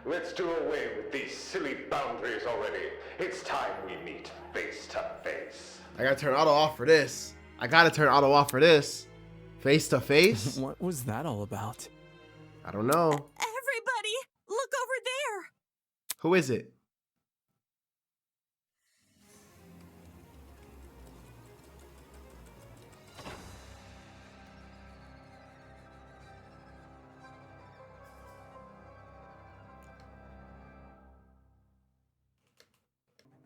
Let's do away with these silly boundaries already. It's time we meet face to face. I gotta turn auto off for this. Face to face? What was that all about? I don't know. Everybody, look over there. Who is it?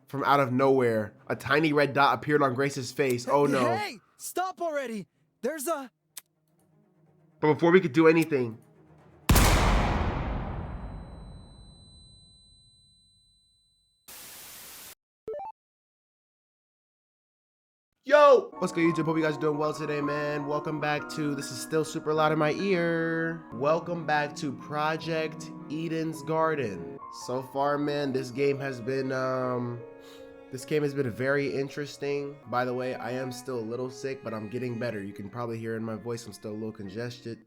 From out of nowhere, a tiny red dot appeared on Grace's face. Oh no. Hey, stop already. There's a... But before we could do anything, yo, what's good YouTube? Hope you guys are doing well today, man. Welcome back to, this is still super loud in my ear. Welcome back to Project Eden's Garden. So far, man, this game has been very interesting. By the way, I am still a little sick, but I'm getting better. You can probably hear in my voice I'm still a little congested.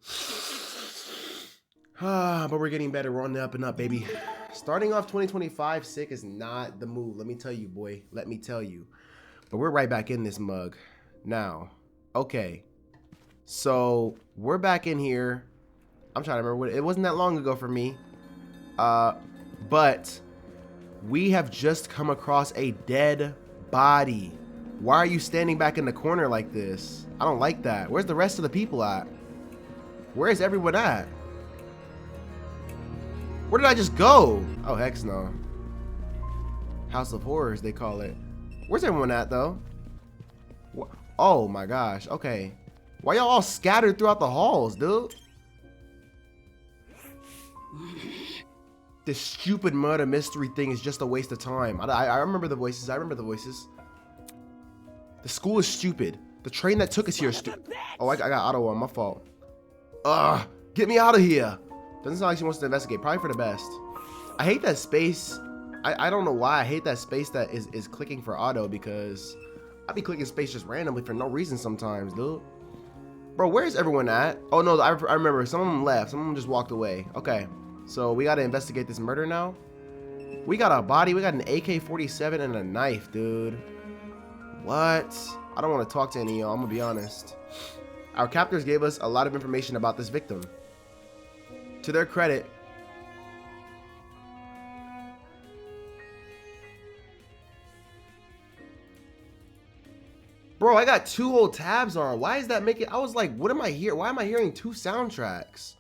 But we're getting better. We're on the up and up, baby. Starting off 2025 sick is not the move. Let me tell you, boy. Let me tell you. But we're right back in this mug now. Okay. So we're back in here. I'm trying to remember it wasn't that long ago for me. But we have just come across a dead body. Why are you standing back in the corner like this? I don't like that. Where's the rest of the people at? Where is everyone at? Where did I just go? Oh, heck no. House of Horrors, they call it. Where's everyone at, though? Oh, my gosh. Okay. Why y'all all scattered throughout the halls, dude? This stupid murder mystery thing is just a waste of time. I remember the voices. The school is stupid. The train that took us here is stupid. Oh, I got auto on. My fault. Ugh. Get me out of here. Doesn't sound like she wants to investigate. Probably for the best. I hate that space. I don't know why I hate that space that is clicking for auto, because I be clicking space just randomly for no reason sometimes, dude. Bro, where's everyone at? Oh, no, I remember. Some of them left. Some of them just walked away. Okay. So we got to investigate this murder now. We got a body. We got an AK-47 and a knife, dude. What? I don't want to talk to any of y'all. I'm going to be honest. Our captors gave us a lot of information about this victim. To their credit, bro, I got 2 old tabs on. Why is that making... I was like, what am I hearing? Why am I hearing 2 soundtracks?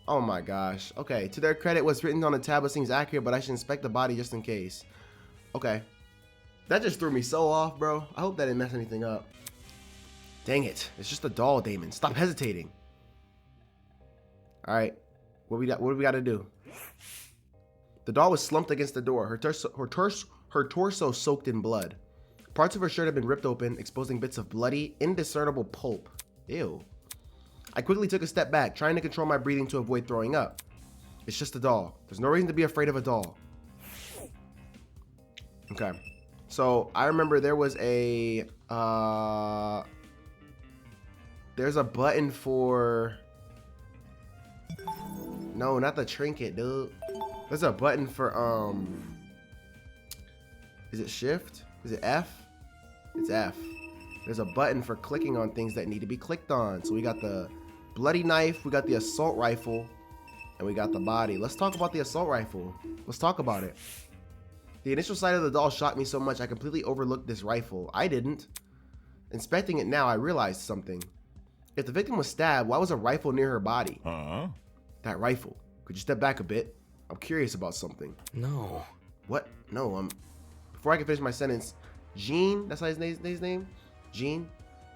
Oh my gosh. Okay, to their credit, what's written on the tablet seems accurate, but I should inspect the body just in case. Okay. That just threw me so off, bro. I hope that didn't mess anything up. Dang it. It's just a doll, Damon. Stop hesitating. Alright. What do we got to do? The doll was slumped against the door. Her torso soaked in blood. Parts of her shirt had been ripped open, exposing bits of bloody, indiscernible pulp. Ew. I quickly took a step back, trying to control my breathing to avoid throwing up. It's just a doll. There's no reason to be afraid of a doll. Okay. So, I remember there was a... there's a button for... No, not the trinket, dude. There's a button for, is it shift? Is it F? It's F. There's a button for clicking on things that need to be clicked on. So we got the bloody knife, we got the assault rifle, and we got the body. Let's talk about the assault rifle. Let's talk about it. The initial sight of the doll shocked me so much I completely overlooked this rifle. I didn't. Inspecting it now, I realized something. If the victim was stabbed, why was a rifle near her body? That rifle. Could you step back a bit? I'm curious about something. No. What? No, before I can finish my sentence, Gene, that's his name? Gene?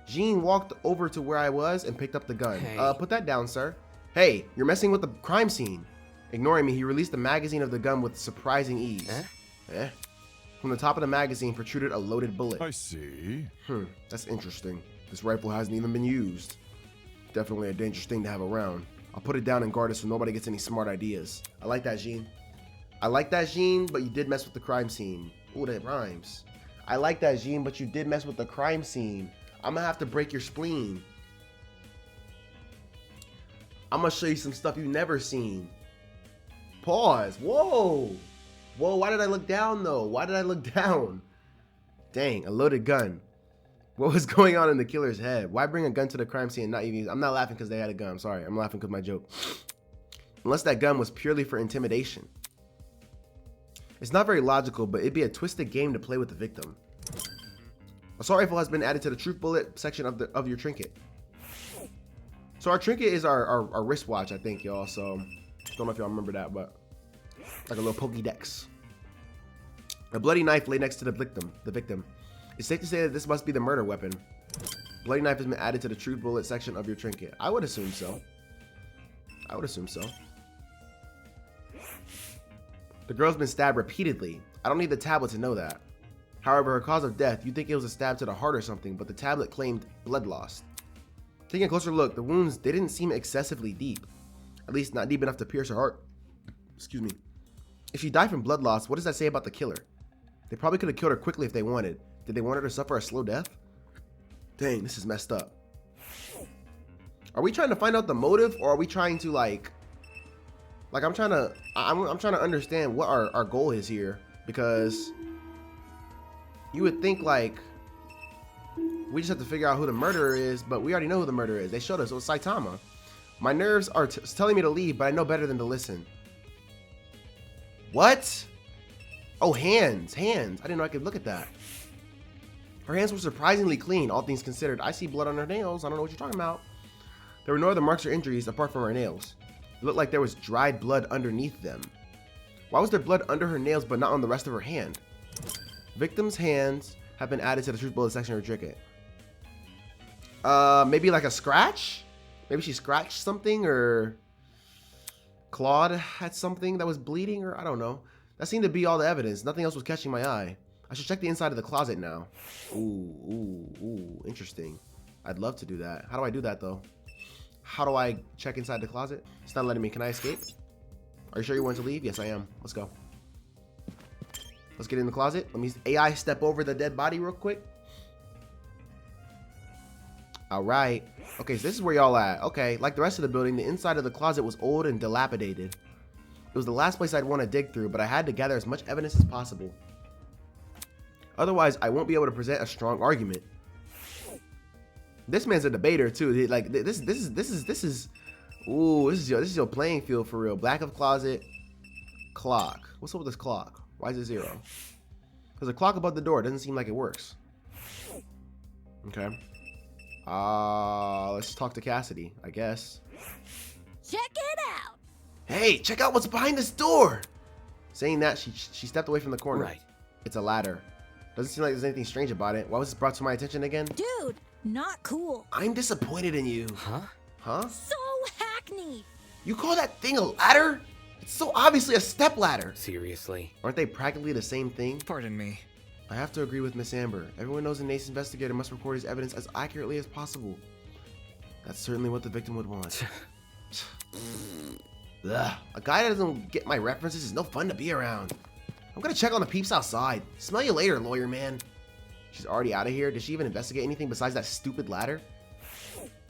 Gene walked over to where I was and picked up the gun. Hey. Put that down, sir. Hey, you're messing with the crime scene. Ignoring me, he released the magazine of the gun with surprising ease. From the top of the magazine protruded a loaded bullet. I see. That's interesting. This rifle hasn't even been used. Definitely a dangerous thing to have around. I'll put it down and guard it so nobody gets any smart ideas. I like that, Gene. I like that, Gene, but you did mess with the crime scene. Ooh, that rhymes. I like that, Gene, but you did mess with the crime scene. I'm gonna have to break your spleen. I'm gonna show you some stuff you've never seen. Pause. Whoa. Whoa, why did I look down though? Why did I look down? Dang, a loaded gun. What was going on in the killer's head? Why bring a gun to the crime scene and not even use? I'm not laughing because they had a gun. I'm sorry. I'm laughing because my joke. Unless that gun was purely for intimidation. It's not very logical, but it'd be a twisted game to play with the victim. Assault rifle has been added to the truth bullet section of your trinket. So our trinket is our wristwatch, I think, y'all. So don't know if y'all remember that, but like a little Pokédex. A bloody knife lay next to the victim. It's safe to say that this must be the murder weapon. Bloody knife has been added to the truth bullet section of your trinket. I would assume so. I would assume so. The girl's been stabbed repeatedly. I don't need the tablet to know that. However, her cause of death, you'd think it was a stab to the heart or something, but the tablet claimed blood loss. Taking a closer look, the wounds, they didn't seem excessively deep. At least not deep enough to pierce her heart. Excuse me. If she died from blood loss, what does that say about the killer? They probably could have killed her quickly if they wanted. Did they want her to suffer a slow death? Dang, this is messed up. Are we trying to find out the motive, or are we trying to like I'm trying to understand what our goal is here, because you would think like we just have to figure out who the murderer is, but we already know who the murderer is. They showed us. It was Saitama. My nerves are telling me to leave, but I know better than to listen. What? Oh, hands. I didn't know I could look at that. Her hands were surprisingly clean, all things considered. I see blood on her nails. I don't know what you're talking about. There were no other marks or injuries apart from her nails. It looked like there was dried blood underneath them. Why was there blood under her nails but not on the rest of her hand? Victim's hands have been added to the truth bullet section of her trinket. Maybe like a scratch? Maybe she scratched something or clawed at something that was bleeding, or I don't know. That seemed to be all the evidence. Nothing else was catching my eye. I should check the inside of the closet now. Ooh, interesting. I'd love to do that. How do I do that though? How do I check inside the closet? It's not letting me. Can I escape? Are you sure you want to leave? Yes, I am. Let's go. Let's get in the closet. Let me AI step over the dead body real quick. All right. Okay, so this is where y'all at. Okay, like the rest of the building, the inside of the closet was old and dilapidated. It was the last place I'd want to dig through, but I had to gather as much evidence as possible. Otherwise, I won't be able to present a strong argument. This man's a debater too. Like this is your playing field for real. Back of closet, clock. What's up with this clock? Why is it 0? Because the clock above the door doesn't seem like it works. Okay. Let's talk to Cassidy, I guess. Check it out. Hey, check out what's behind this door. Saying that, she stepped away from the corner. Right. It's a ladder. Doesn't seem like there's anything strange about it. Why was this brought to my attention again? Dude, not cool. I'm disappointed in you. Huh? So hackneyed. You call that thing a ladder? It's so obviously a step ladder. Seriously? Aren't they practically the same thing? Pardon me. I have to agree with Miss Amber. Everyone knows an ace investigator must record his evidence as accurately as possible. That's certainly what the victim would want. Ugh, a guy that doesn't get my references is no fun to be around. I'm gonna check on the peeps outside. Smell you later, lawyer man. She's already out of here. Did she even investigate anything besides that stupid ladder?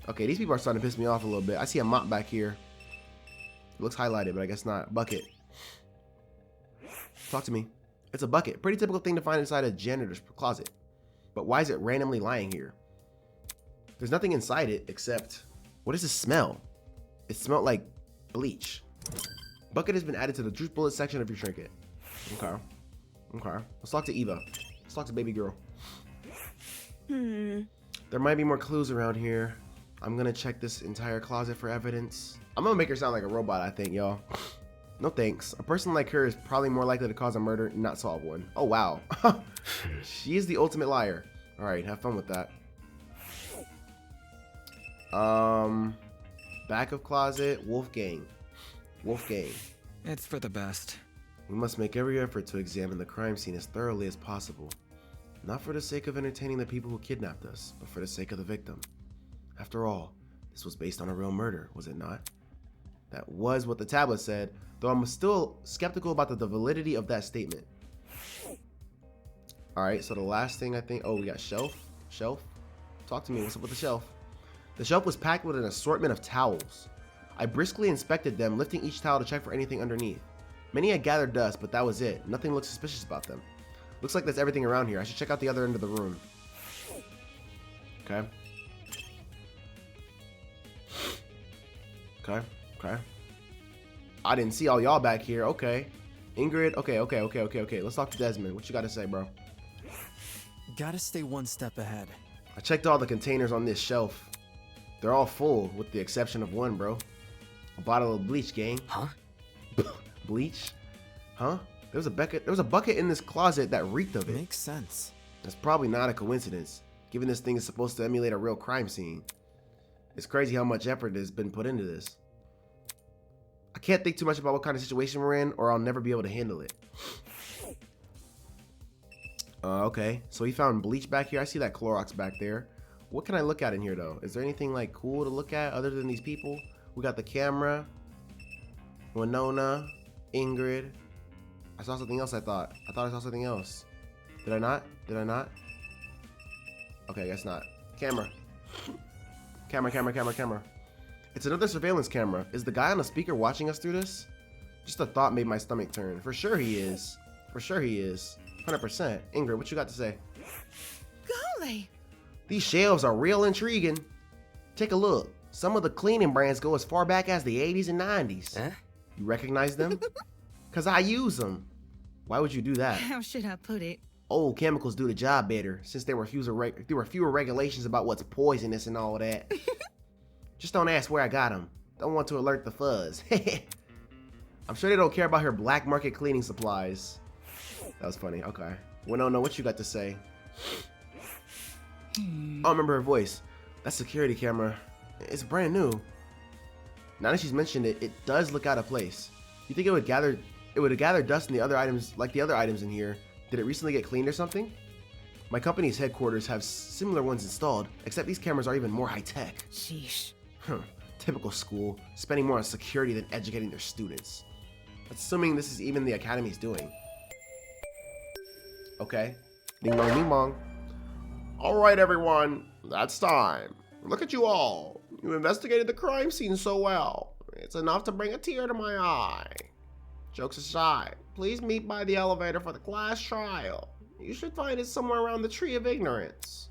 Okay, these people are starting to piss me off a little bit. I see a mop back here. It looks highlighted, but I guess not. Bucket. Talk to me. It's a bucket. Pretty typical thing to find inside a janitor's closet. But why is it randomly lying here? There's nothing inside it except... What does this smell? It smelled like bleach. Bucket has been added to the truth bullet section of your trinket. Okay. Let's talk to Eva. Let's talk to baby girl. There might be more clues around here. I'm gonna check this entire closet for evidence. I'm gonna make her sound like a robot, I think, y'all. No thanks. A person like her is probably more likely to cause a murder and not solve one. Oh, wow. She is the ultimate liar. All right, have fun with that. Back of closet, Wolfgang. It's for the best. We must make every effort to examine the crime scene as thoroughly as possible. Not for the sake of entertaining the people who kidnapped us, but for the sake of the victim. After all, this was based on a real murder, was it not? That was what the tablet said, though I'm still skeptical about the validity of that statement. Alright, so the last thing I think... Oh, we got shelf? Talk to me, what's up with the shelf? The shelf was packed with an assortment of towels. I briskly inspected them, lifting each towel to check for anything underneath. Many had gathered dust, but that was it. Nothing looked suspicious about them. Looks like that's everything around here. I should check out the other end of the room. Okay. Okay. I didn't see all y'all back here. Okay. Ingrid. Okay. Let's talk to Desmond. What you got to say, bro? Gotta stay one step ahead. I checked all the containers on this shelf. They're all full, with the exception of one, bro. A bottle of bleach, gang. Huh? Bleach? Huh? There was a bucket in this closet that reeked of it. Makes sense. That's probably not a coincidence, given this thing is supposed to emulate a real crime scene. It's crazy how much effort has been put into this. I can't think too much about what kind of situation we're in, or I'll never be able to handle it. Okay, so he found bleach back here. I see that Clorox back there. What can I look at in here, though? Is there anything, like, cool to look at other than these people? We got the camera. Winona. Ingrid. I saw something else, I thought. I saw something else. Did I not? Okay, I guess not. Camera. Camera. It's another surveillance camera. Is the guy on the speaker watching us through this? Just a thought made my stomach turn. For sure he is. 100%. Ingrid, what you got to say? Golly. These shelves are real intriguing. Take a look. Some of the cleaning brands go as far back as the 80s and 90s. Eh? You recognize them? Cause I use them. Why would you do that? How should I put it? Old chemicals do the job better, since there were fewer regulations about what's poisonous and all that. Just don't ask where I got them. Don't want to alert the fuzz. I'm sure they don't care about her black market cleaning supplies. That was funny. Okay. Winona, what you got to say? I don't remember her voice. That security camera, it's brand new. Now that she's mentioned it, it does look out of place. You think it would have gathered dust in the other items, like the other items in here? Did it recently get cleaned or something? My company's headquarters have similar ones installed, except these cameras are even more high-tech. Sheesh. Typical school, spending more on security than educating their students. Assuming this is even the academy's doing. Okay. Ding dong ding bong. Alright everyone, that's time. Look at you all. You investigated the crime scene so well. It's enough to bring a tear to my eye. Jokes aside, please meet by the elevator for the class trial. You should find it somewhere around the Tree of Ignorance.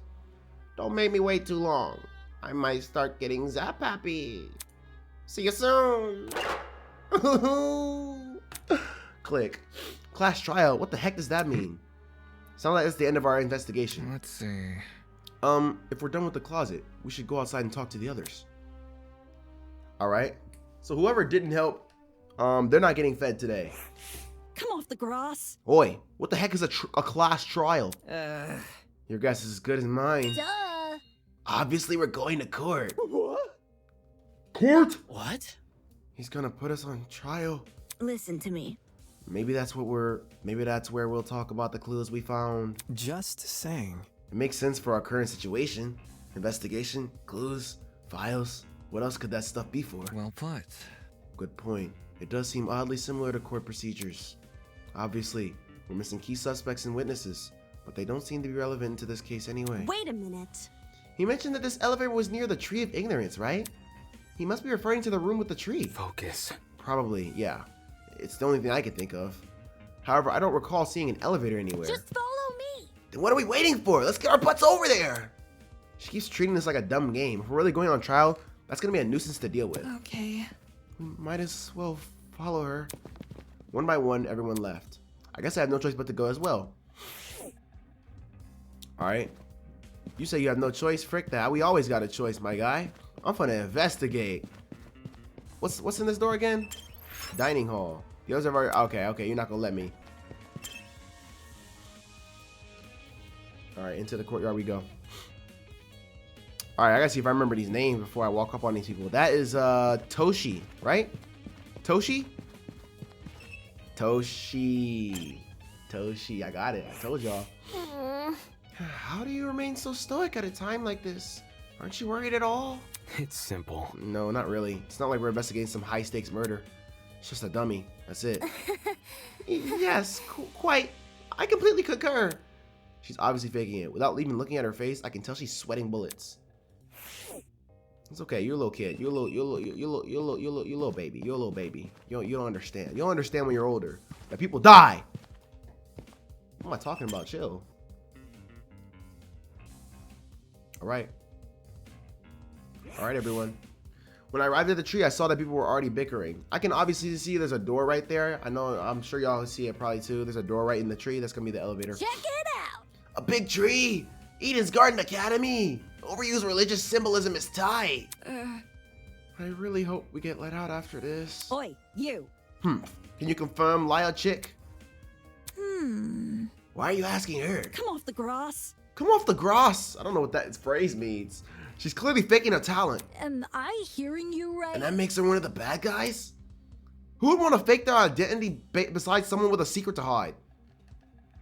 Don't make me wait too long. I might start getting zap happy. See you soon. Click. Class trial, what the heck does that mean? Sounds like it's the end of our investigation. Let's see. If we're done with the closet, we should go outside and talk to the others. Alright. So whoever didn't help, they're not getting fed today. Come off the grass. Oi, what the heck is a class trial? Your guess is as good as mine. Duh. Obviously, we're going to court. What? Court? What? He's gonna put us on trial. Listen to me. Maybe that's where we'll talk about the clues we found. Just saying. It makes sense for our current situation. Investigation, clues, files. What else could that stuff be for? Well put. Good point. It does seem oddly similar to court procedures. Obviously, we're missing key suspects and witnesses, but they don't seem to be relevant to this case anyway. Wait a minute. He mentioned that this elevator was near the Tree of Ignorance, right? He must be referring to the room with the tree. Focus. Probably, yeah. It's the only thing I can think of. However, I don't recall seeing an elevator anywhere. Just follow me. Then what are we waiting for? Let's get our butts over there! She keeps treating this like a dumb game. If we're really going on trial, that's gonna be a nuisance to deal with. Okay. We might as well follow her. One by one, everyone left. I guess I have no choice but to go as well. Alright. You say you have no choice? Frick that. We always got a choice, my guy. I'm gonna investigate. What's in this door again? Dining hall. The others have already... Okay, you're not gonna let me. Alright, into the courtyard we go. Alright, I gotta see if I remember these names before I walk up on these people. That is, Toshi, right? Toshi? Toshi, I got it. I told y'all. How do you remain so stoic at a time like this? Aren't you worried at all? It's simple. No, not really. It's not like we're investigating some high-stakes murder. It's just a dummy. That's it. Yes, quite. I completely concur. She's obviously faking it. Without even looking at her face, I can tell she's sweating bullets. It's okay. You're a little kid. You're a little baby. You're a little baby. You don't understand. You don't understand when you're older that people die. What am I talking about? Chill. All right. All right, everyone. When I arrived at the tree, I saw that people were already bickering. I can obviously see there's a door right there. I'm sure y'all see it probably too. There's a door right in the tree. That's gonna be the elevator. Check it out. A big tree. Eden's Garden Academy. Overused religious symbolism is tight. I really hope we get let out after this. Oi, you. Can you confirm, Lyle chick? Why are you asking her? Come off the grass. Come off the grass. I don't know what that phrase means. She's clearly faking her talent. Am I hearing you right? And that makes her one of the bad guys? Who would want to fake their identity besides someone with a secret to hide?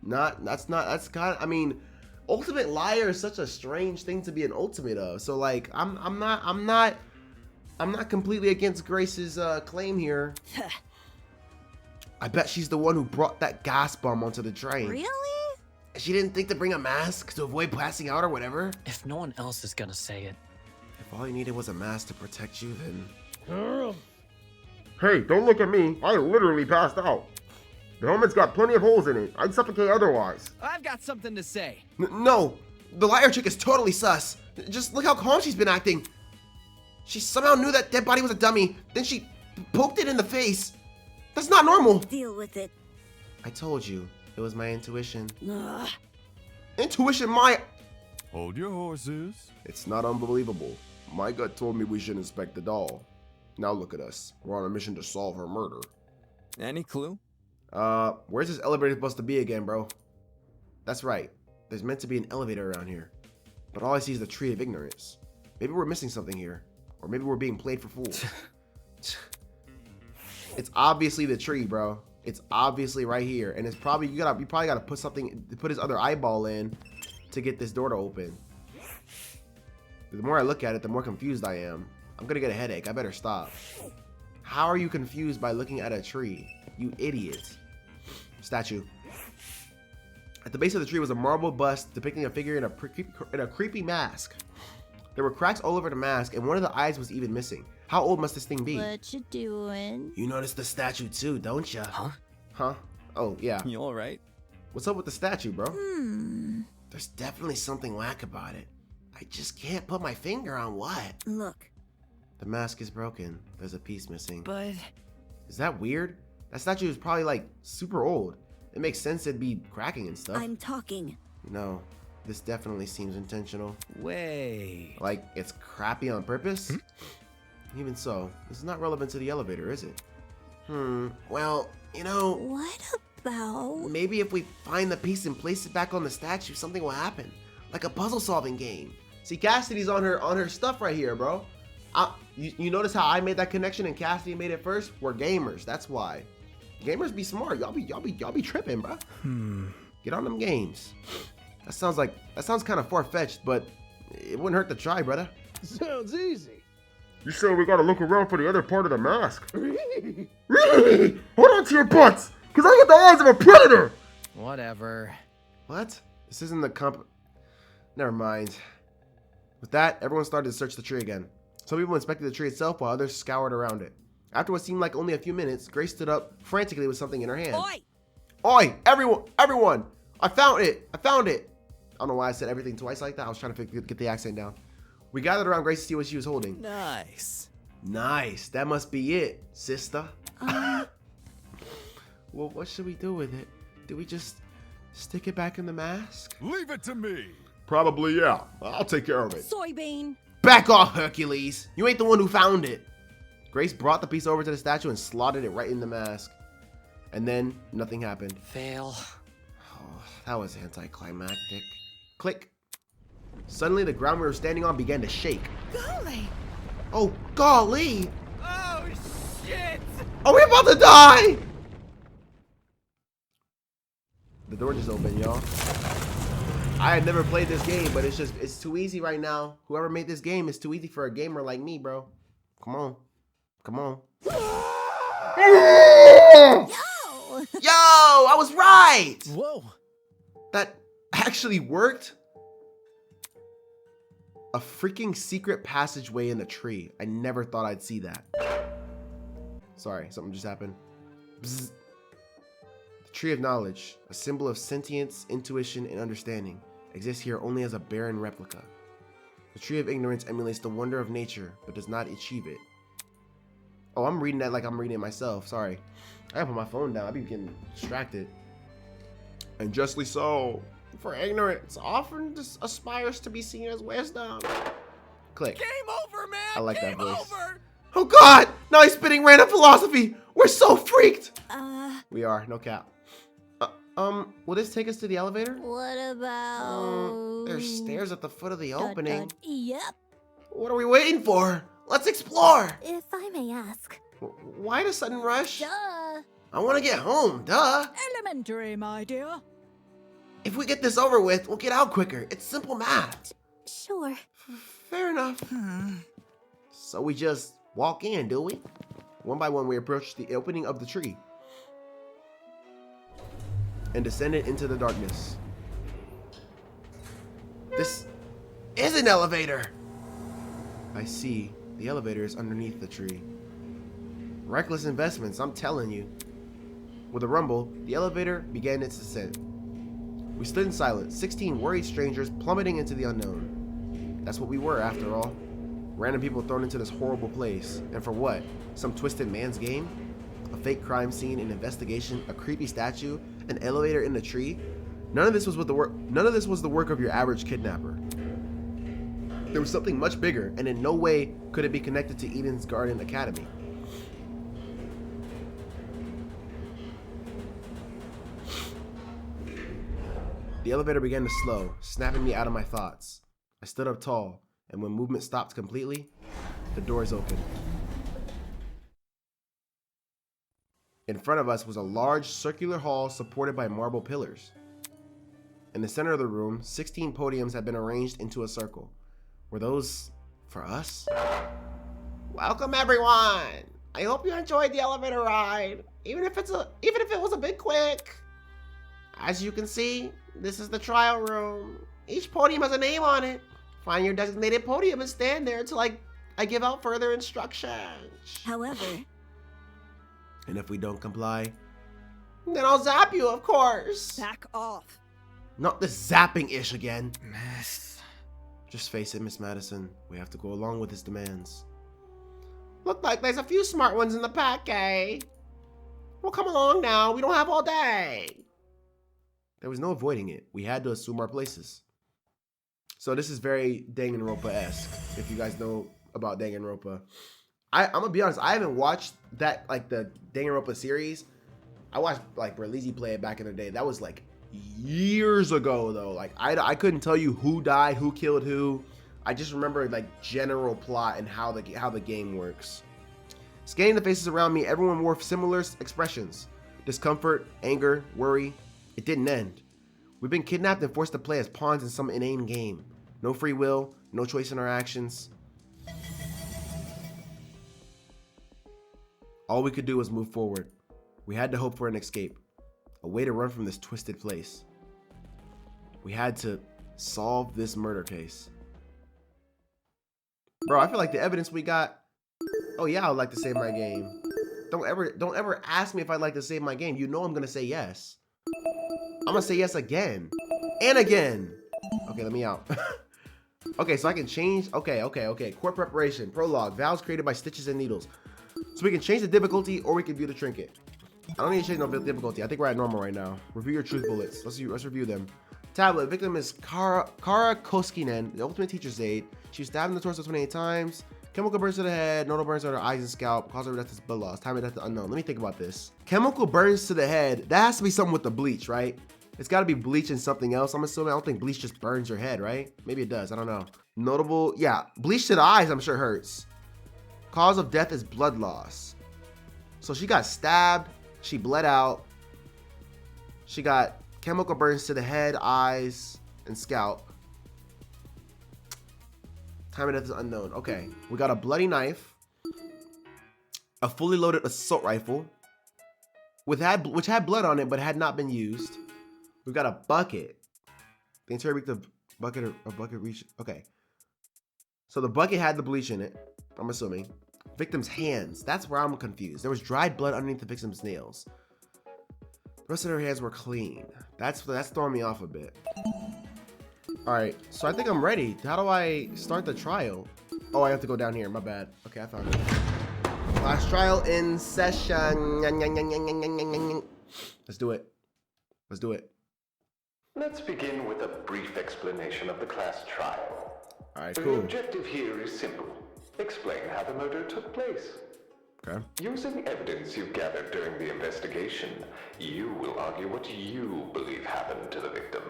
That's kind of, I mean, ultimate liar is such a strange thing to be an ultimate of. So like, I'm not completely against Grace's claim here. I bet she's the one who brought that gas bomb onto the train. Really? She didn't think to bring a mask to avoid passing out or whatever. If no one else is gonna say it. If all you needed was a mask to protect you, then... Hey, don't look at me. I literally passed out. The helmet's got plenty of holes in it. I'd suffocate otherwise. I've got something to say. No, the liar chick is totally sus. Just look how calm she's been acting. She somehow knew that dead body was a dummy. Then she poked it in the face. That's not normal. Deal with it. I told you, it was my intuition. Ugh. Intuition, my... Hold your horses. It's not unbelievable. My gut told me we should inspect the doll. Now look at us. We're on a mission to solve her murder. Any clue? Where's this elevator supposed to be again, bro? That's right. There's meant to be an elevator around here. But all I see is the tree of ignorance. Maybe we're missing something here. Or maybe we're being played for fools. It's obviously the tree, bro. It's obviously right here. And it's probably, you probably gotta put something, put his other eyeball in to get this door to open. The more I look at it, the more confused I am. I'm gonna get a headache. I better stop. How are you confused by looking at a tree? You idiot. Statue. At the base of the tree was a marble bust depicting a figure in a creepy mask. There were cracks all over the mask, and one of the eyes was even missing. How old must this thing be? What you doing? You noticed the statue too, don't ya? Huh? Huh? Oh, yeah. You alright? What's up with the statue, bro? There's definitely something whack about it. I just can't put my finger on what. Look. The mask is broken. There's a piece missing. But... Is that weird? That statue is probably like super old. It makes sense it'd be cracking and stuff. I'm talking. No, this definitely seems intentional. Wait... Like it's crappy on purpose? Even so, this is not relevant to the elevator, is it? Well, you know, What about... maybe if we find the piece and place it back on the statue, something will happen. Like a puzzle solving game. See, Cassidy's on her stuff right here, bro. You notice how I made that connection and Cassidy made it first? We're gamers, that's why. Gamers be smart. Y'all be tripping, bro. Get on them games. That sounds kind of far-fetched, but it wouldn't hurt to try, brother. Sounds easy. You said we gotta look around for the other part of the mask. Really? Hold on to your butts, cause I got the eyes of a predator. Whatever. What? This isn't the Never mind. With that, everyone started to search the tree again. Some people inspected the tree itself while others scoured around it. After what seemed like only a few minutes, Grace stood up frantically with something in her hand. Oi! Oi! Everyone! I found it! I don't know why I said everything twice like that. I was trying to get the accent down. We gathered around Grace to see what she was holding. Nice. Nice. That must be it, sister. Well, what should we do with it? Do we just stick it back in the mask? Leave it to me. Probably, yeah. I'll take care of it. Soybean. Back off, Hercules. You ain't the one who found it. Grace brought the piece over to the statue and slotted it right in the mask. And then nothing happened. Fail. Oh, that was anticlimactic. Click. Suddenly, the ground we were standing on began to shake. Golly. Oh, golly! Oh, shit! Are we about to die? The door just opened, y'all. I had never played this game, but it's too easy right now. Whoever made this game is too easy for a gamer like me, bro. Come on. Come on. Yo! Yo, I was right! Whoa. That actually worked? A freaking secret passageway in a tree. I never thought I'd see that. Sorry, something just happened. Bzz. The Tree of Knowledge, a symbol of sentience, intuition, and understanding, exists here only as a barren replica. The Tree of Ignorance emulates the wonder of nature, but does not achieve it. Oh, I'm reading that like I'm reading it myself. Sorry. I gotta put my phone down. I be getting distracted. And justly so. For ignorance often aspires to be seen as wisdom. Click. Game over, man. I like that Game voice. over. Oh God! Now he's spitting random philosophy. We're so freaked. We are. No cap. Will this take us to the elevator? What about... There's stairs at the foot of the opening. Yep. What are we waiting for? Let's explore. If I may ask. Why the sudden rush? Duh. I want to get home. Duh. Elementary, my dear. If we get this over with, we'll get out quicker. It's simple math. Sure. Fair enough. So we just walk in, do we? One by one, we approach the opening of the tree and descended into the darkness. This is an elevator. I see. The elevator is underneath the tree. Reckless investments, I'm telling you. With a rumble, the elevator began its descent. We stood in silence, 16 worried strangers plummeting into the unknown. That's what we were, after all. Random people thrown into this horrible place. And for what? Some twisted man's game? A fake crime scene, an investigation, a creepy statue, an elevator in the tree? None of this was the work of your average kidnapper. There was something much bigger, and in no way could it be connected to Eden's Garden Academy. The elevator began to slow, snapping me out of my thoughts. I stood up tall, and when movement stopped completely, the doors opened. In front of us was a large circular hall supported by marble pillars. In the center of the room, 16 podiums had been arranged into a circle. Were those for us? Welcome, everyone! I hope you enjoyed the elevator ride, even if it was a bit quick. As you can see, this is the trial room. Each podium has a name on it. Find your designated podium and stand there until I give out further instructions. However... And if we don't comply, then I'll zap you, of course. Back off. Not this zapping-ish again. Miss. Just face it, Miss Madison. We have to go along with his demands. Look like there's a few smart ones in the pack, eh? Well, come along now. We don't have all day. There was no avoiding it. We had to assume our places. So this is very Danganronpa-esque, if you guys know about Danganronpa. I'm gonna be honest, I haven't watched that, like, the Danganronpa series. I watched, like, Berlizzi play it back in the day. That was, like, years ago, though. Like, I couldn't tell you who died, who killed who. I just remember, like, general plot and how the game works. Scanning the faces around me, everyone wore similar expressions. Discomfort, anger, worry. It didn't end. We've been kidnapped and forced to play as pawns in some inane game. No free will, no choice in our actions. All we could do was move forward. We had to hope for an escape, a way to run from this twisted place. We had to solve this murder case. Bro, I feel like the evidence we got. Oh yeah, I'd like to save my game. Don't ever ask me if I'd like to save my game. You know I'm gonna say yes. I'm gonna say yes again and again. Okay, let me out. Okay, so I can change. Okay. Court preparation, prologue, vows created by stitches and needles. So we can change the difficulty or we can view the trinket. I don't need to change no difficulty. I think we're at normal right now. Review your truth bullets. Let's review them. Tablet. Victim is Kara Koskinen, the ultimate teacher's aide. She was stabbed in the torso 28 times. Chemical burns to the head. Nodal burns to her eyes and scalp. Cause of death is blood loss. Time of death is unknown. Let me think about this. Chemical burns to the head. That has to be something with the bleach, right? It's got to be bleach and something else. I'm assuming. I don't think bleach just burns your head, right? Maybe it does. I don't know. Notable. Yeah. Bleach to the eyes, I'm sure hurts. Cause of death is blood loss. So she got stabbed. She bled out. She got chemical burns to the head, eyes, and scalp. Time of death is unknown. Okay. We got a bloody knife. A fully loaded assault rifle. Which had blood on it, but had not been used. We've got a bucket. The entire week the bucket reached. Okay. So the bucket had the bleach in it, I'm assuming. Victim's hands. That's where I'm confused. There was dried blood underneath the victim's nails. The rest of her hands were clean. That's throwing me off a bit. Alright, so I think I'm ready. How do I start the trial? Oh, I have to go down here. My bad. Okay, I found it. Last trial in session. Let's do it. Let's do it. Let's begin with a brief explanation of the class trial. Alright, The cool. objective here is simple. Explain how the murder took place. Okay. Using evidence you've gathered during the investigation, you will argue what you believe happened to the victim.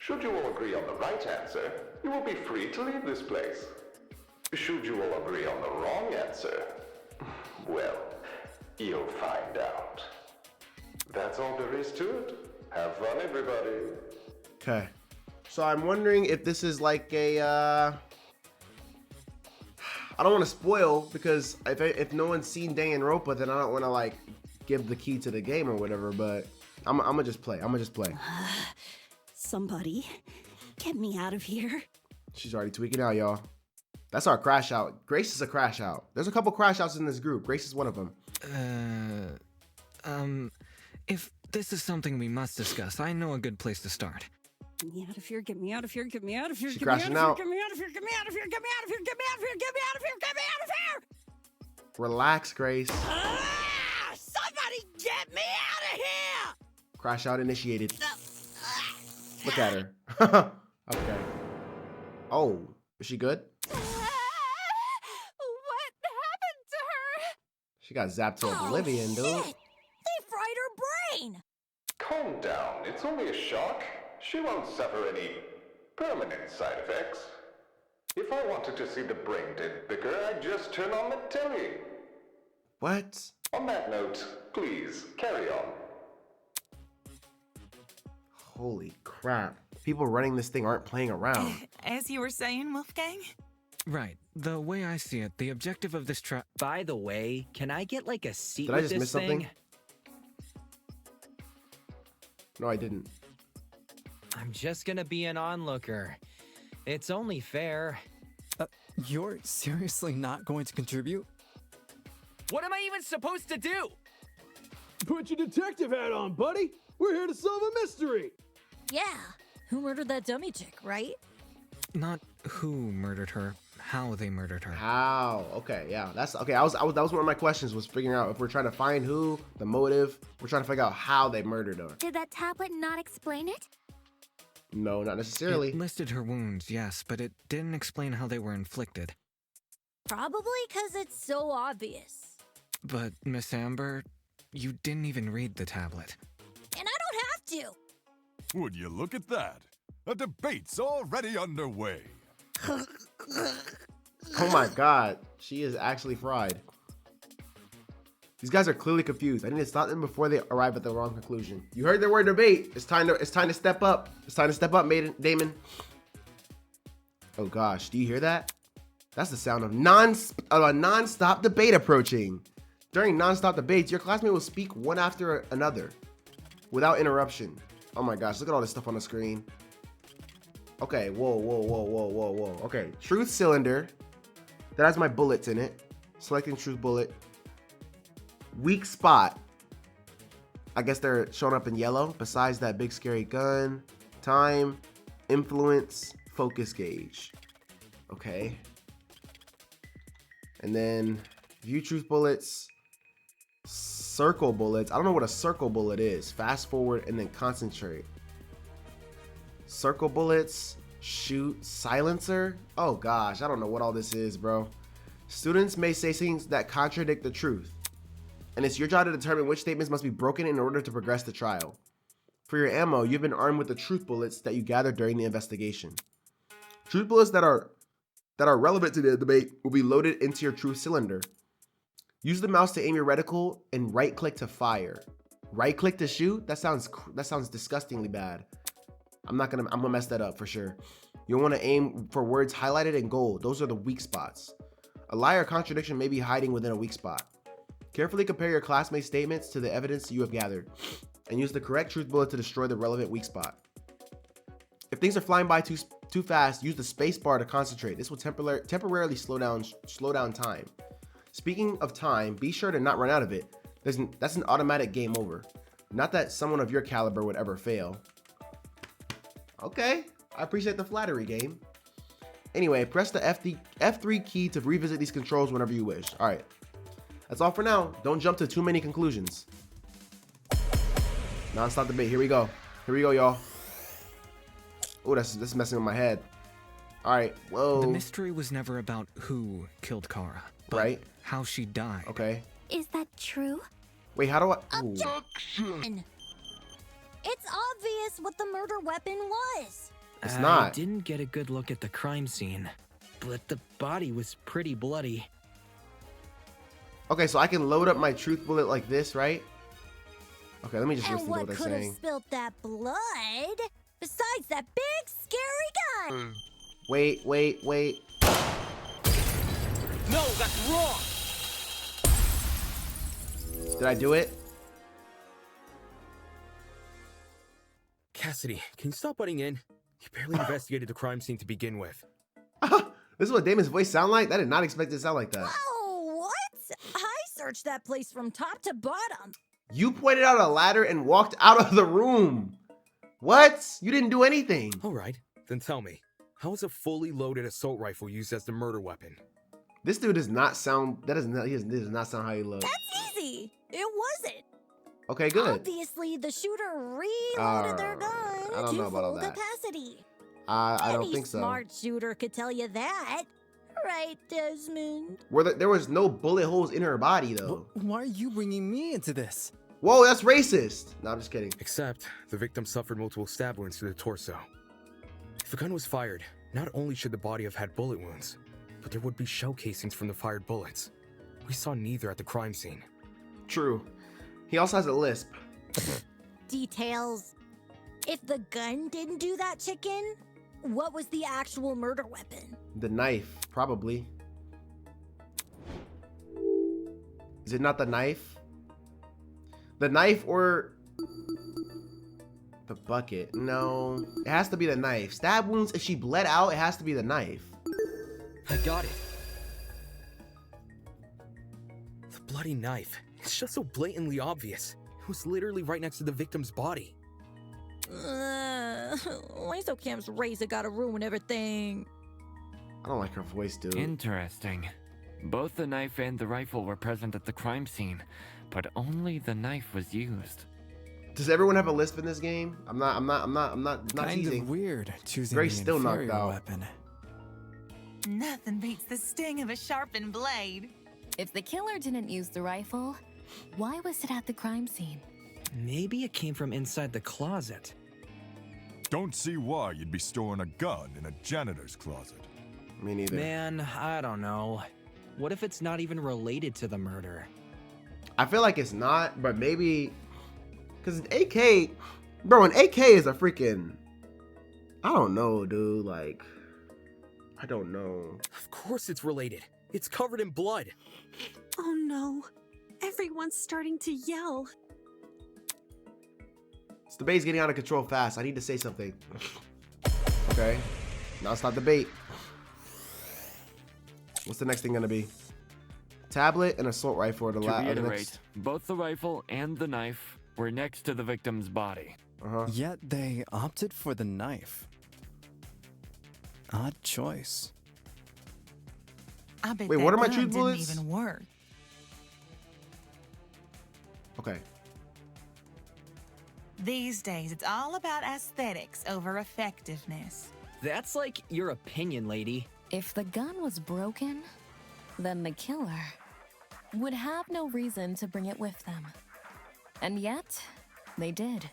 Should you all agree on the right answer, you will be free to leave this place. Should you all agree on the wrong answer, well, you'll find out. That's all there is to it. Have fun, everybody. Okay. So I'm wondering if this is like a, I don't want to spoil because if no one's seen danganronpa, then I don't want to like give the key to the game or whatever, but I'm gonna just play. Somebody, get me out of here. She's already tweaking out, y'all. That's our crash out. Grace is a crash out. There's a couple crash outs in this group. Grace is one of them. If this is something we must discuss, I know a good place to start. Get me out of here, get me out of here, get me out of here, She's get me out of crashing here, out. get me out of here, get me out of here, get me out of here, get me out of here, get me out of here, get me out of here! Relax, Grace. Somebody get me out of here! Crash out initiated. Look at her. Okay. Oh, is she good? What happened to her? She got zapped to oblivion, dude. Shit! They fried her brain! Calm down. It's only a shock. She won't suffer any permanent side effects. If I wanted to see the brain dead bigger, I'd just turn on the telly. What? On that note, please, carry on. Holy crap. People running this thing aren't playing around. As you were saying, Wolfgang? Right. The way I see it, the objective of this trial. By the way, can I get like a seat Did I with just this miss something? thing? No, I didn't. I'm just gonna be an onlooker. It's only fair. You're seriously not going to contribute? What am I even supposed to do? Put your detective hat on, buddy. We're here to solve a mystery. Yeah. Who murdered that dummy chick, right? Not who murdered her, how they murdered her. How? Okay, yeah. That's okay. That was one of my questions, was figuring out if we're trying to find who, the motive. We're trying to figure out how they murdered her. Did that tablet not explain it? No, not necessarily. It listed her wounds, yes, but it didn't explain how they were inflicted. Probably because it's so obvious. But, Miss Amber, you didn't even read the tablet. And I don't have to. Would you look at that? A debate's already underway. Oh my god. She is actually fried. These guys are clearly confused. I need to stop them before they arrive at the wrong conclusion. You heard the word debate. It's time to step up. It's time to step up, Damon. Oh gosh, do you hear that? That's the sound of a non-stop debate approaching. During non-stop debates, your classmate will speak one after another without interruption. Oh my gosh, look at all this stuff on the screen. Okay, whoa. Okay, truth cylinder. That has my bullets in it. Selecting truth bullet. Weak spot. I guess they're showing up in yellow. Besides that big scary gun. Time. Influence. Focus gauge. Okay. And then view truth bullets. Circle bullets. I don't know what a circle bullet is. Fast forward and then concentrate. Circle bullets. Shoot. Silencer. Oh gosh, I don't know what all this is, bro. Students may say things that contradict the truth, and it's your job to determine which statements must be broken in order to progress the trial. For your ammo, you've been armed with the truth bullets that you gathered during the investigation. Truth bullets that are relevant to the debate will be loaded into your truth cylinder. Use the mouse to aim your reticle and right click to fire. Right click to shoot? That sounds disgustingly bad. I'm gonna mess that up for sure. You'll want to aim for words highlighted in gold. Those are the weak spots. A lie or contradiction may be hiding within a weak spot. Carefully compare your classmates' statements to the evidence you have gathered, and use the correct truth bullet to destroy the relevant weak spot. If things are flying by too too fast, use the space bar to concentrate. This will temporarily slow down time. Speaking of time, be sure to not run out of it. That's an automatic game over. Not that someone of your caliber would ever fail. Okay, I appreciate the flattery, game. Anyway, press the F3 key to revisit these controls whenever you wish. All right, that's all for now. Don't jump to too many conclusions. Non-stop debate. Here we go. Here we go, y'all. Oh, that's messing with my head. All right, whoa. The mystery was never about who killed Kara, but right? how she died. Okay. Is that true? Wait, how do I? Objection! It's obvious what the murder weapon was. It's not. I didn't get a good look at the crime scene, but the body was pretty bloody. Okay, so I can load up my truth bullet like this, right? Okay, let me just listen to what they're saying. And what could have spilled that blood? Besides that big, scary gun! Wait. No, that's wrong! Did I do it? Cassidy, can you stop butting in? You barely investigated the crime scene to begin with. This is what Damon's voice sound like? I did not expect it to sound like that. Oh, what? I searched that place from top to bottom. You pointed out a ladder and walked out of the room. What? You didn't do anything. All right, then tell me, how is a fully loaded assault rifle used as the murder weapon? This dude does not sound. He does not sound how he looks. That's easy. It wasn't. Okay, good. Obviously, the shooter reloaded their gun to full capacity. I don't think so. Any smart shooter could tell you that. Right, Desmond? There was no bullet holes in her body, though. Why are you bringing me into this? Whoa, that's racist. No, I'm just kidding. Except, the victim suffered multiple stab wounds to the torso. If the gun was fired, not only should the body have had bullet wounds, but there would be shell casings from the fired bullets. We saw neither at the crime scene. True. He also has a lisp. Details. If the gun didn't do that, chicken, what was the actual murder weapon? The knife, probably. Is it not the knife? The knife or the bucket? No, it has to be the knife. Stab wounds, if she bled out, it has to be the knife. I got it. The bloody knife. It's just so blatantly obvious. It was literally right next to the victim's body. Why so Cam's razor gotta ruin everything? I don't like her voice, dude. Interesting. Both the knife and the rifle were present at the crime scene, but only the knife was used. Does everyone have a lisp in this game? I'm not Kind teasing. of weird choosing Grace the still knocked inferior out. weapon. Nothing beats the sting of a sharpened blade. If the killer didn't use the rifle, why was it at the crime scene? Maybe it came from inside the closet. Don't see why you'd be storing a gun in a janitor's closet. Me neither. Man, I don't know. What if it's not even related to the murder? I feel like it's not, but maybe because AK, bro, an AK is a freaking. I don't know, dude. Like, I don't know. Of course it's related. It's covered in blood. Oh no. Everyone's starting to yell. This debate's getting out of control fast. I need to say something. Okay. Now it's not debate. What's the next thing gonna be? Tablet and assault rifle. To reiterate, both the rifle and the knife were next to the victim's body. Yet they opted for the knife. Odd choice. I bet Wait, that what are my gun truth didn't bullets? even work. Okay. These days, it's all about aesthetics over effectiveness. That's like your opinion, lady. If the gun was broken, then the killer would have no reason to bring it with them. And yet, they did.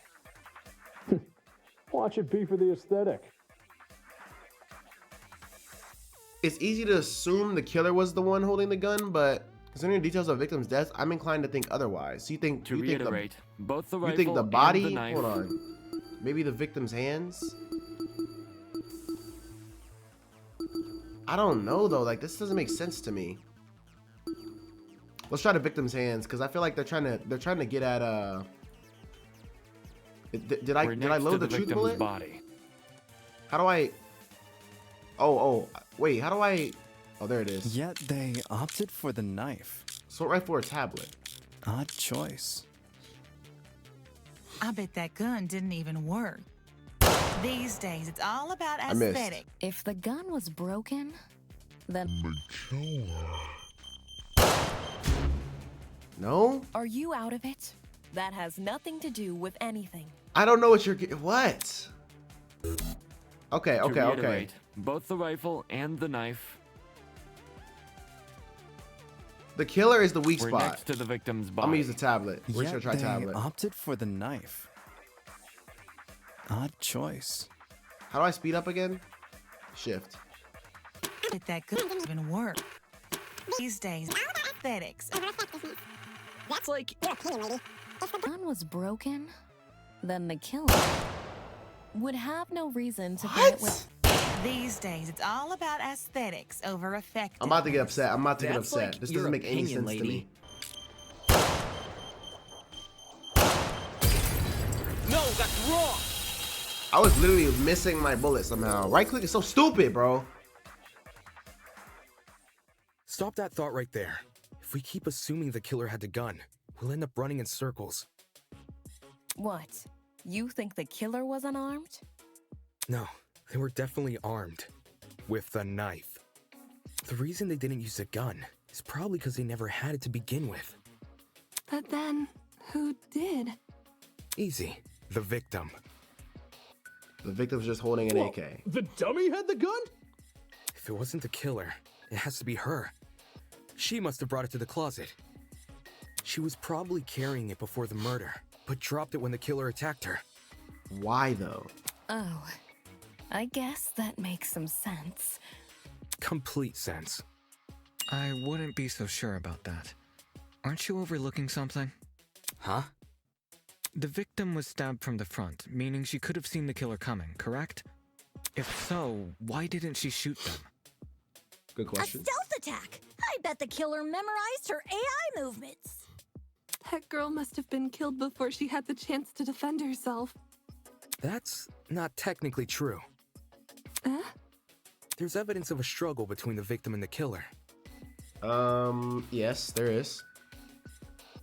Watch it be for the aesthetic. It's easy to assume the killer was the one holding the gun, but considering the details of the victim's death, I'm inclined to think otherwise. So you think To reiterate, both the you rifle think the and body? the knife. Hold on. Maybe the victim's hands? I don't know though. Like, this doesn't make sense to me. Let's try the victim's hands because I feel like they're trying to get at Did I load the truth bullet? Body. How do I? Wait, how do I... Oh, there it is. Yet they opted for the knife. Assault rifle or tablet? Odd choice. I bet that gun didn't even work. These days, it's all about I missed. aesthetic. If the gun was broken, then... No? Are you out of it? That has nothing to do with anything. I don't know what you're... What? Okay, To okay. reiterate, both the rifle and the knife The killer is the weak were spot. next to the victim's I'm body. gonna use the tablet. We're just Yet gonna try they tablet. opted for the knife. Odd choice. How do I speed up again? Shift. Bet that gun didn't even work. These days, aesthetics. What's like... If the gun was broken, then the killer would have no reason to bring it with... These days, it's all about aesthetics over effect. I'm about to get upset. I'm about to get That's upset. like This your doesn't make any opinion, sense to lady. me. No, that's wrong. I was literally missing my bullet somehow. Right click is so stupid, bro. Stop that thought right there. If we keep assuming the killer had the gun, we'll end up running in circles. What? You think the killer was unarmed? No, they were definitely armed. With a knife. The reason they didn't use a gun is probably because they never had it to begin with. But then, who did? Easy. The victim. The victim's just holding an Whoa, AK. The dummy had the gun? If it wasn't the killer, it has to be her. She must have brought it to the closet. She was probably carrying it before the murder, but dropped it when the killer attacked her. Why though? Oh, I guess that makes some sense. Complete sense. I wouldn't be so sure about that. Aren't you overlooking something? Huh? The victim was stabbed from the front, meaning she could have seen the killer coming, correct? If so, why didn't she shoot them? Good A question. stealth attack! I bet the killer memorized her AI movements. That girl must have been killed before she had the chance to defend herself. That's not technically true. There's evidence of a struggle between the victim and the killer. Yes, there is.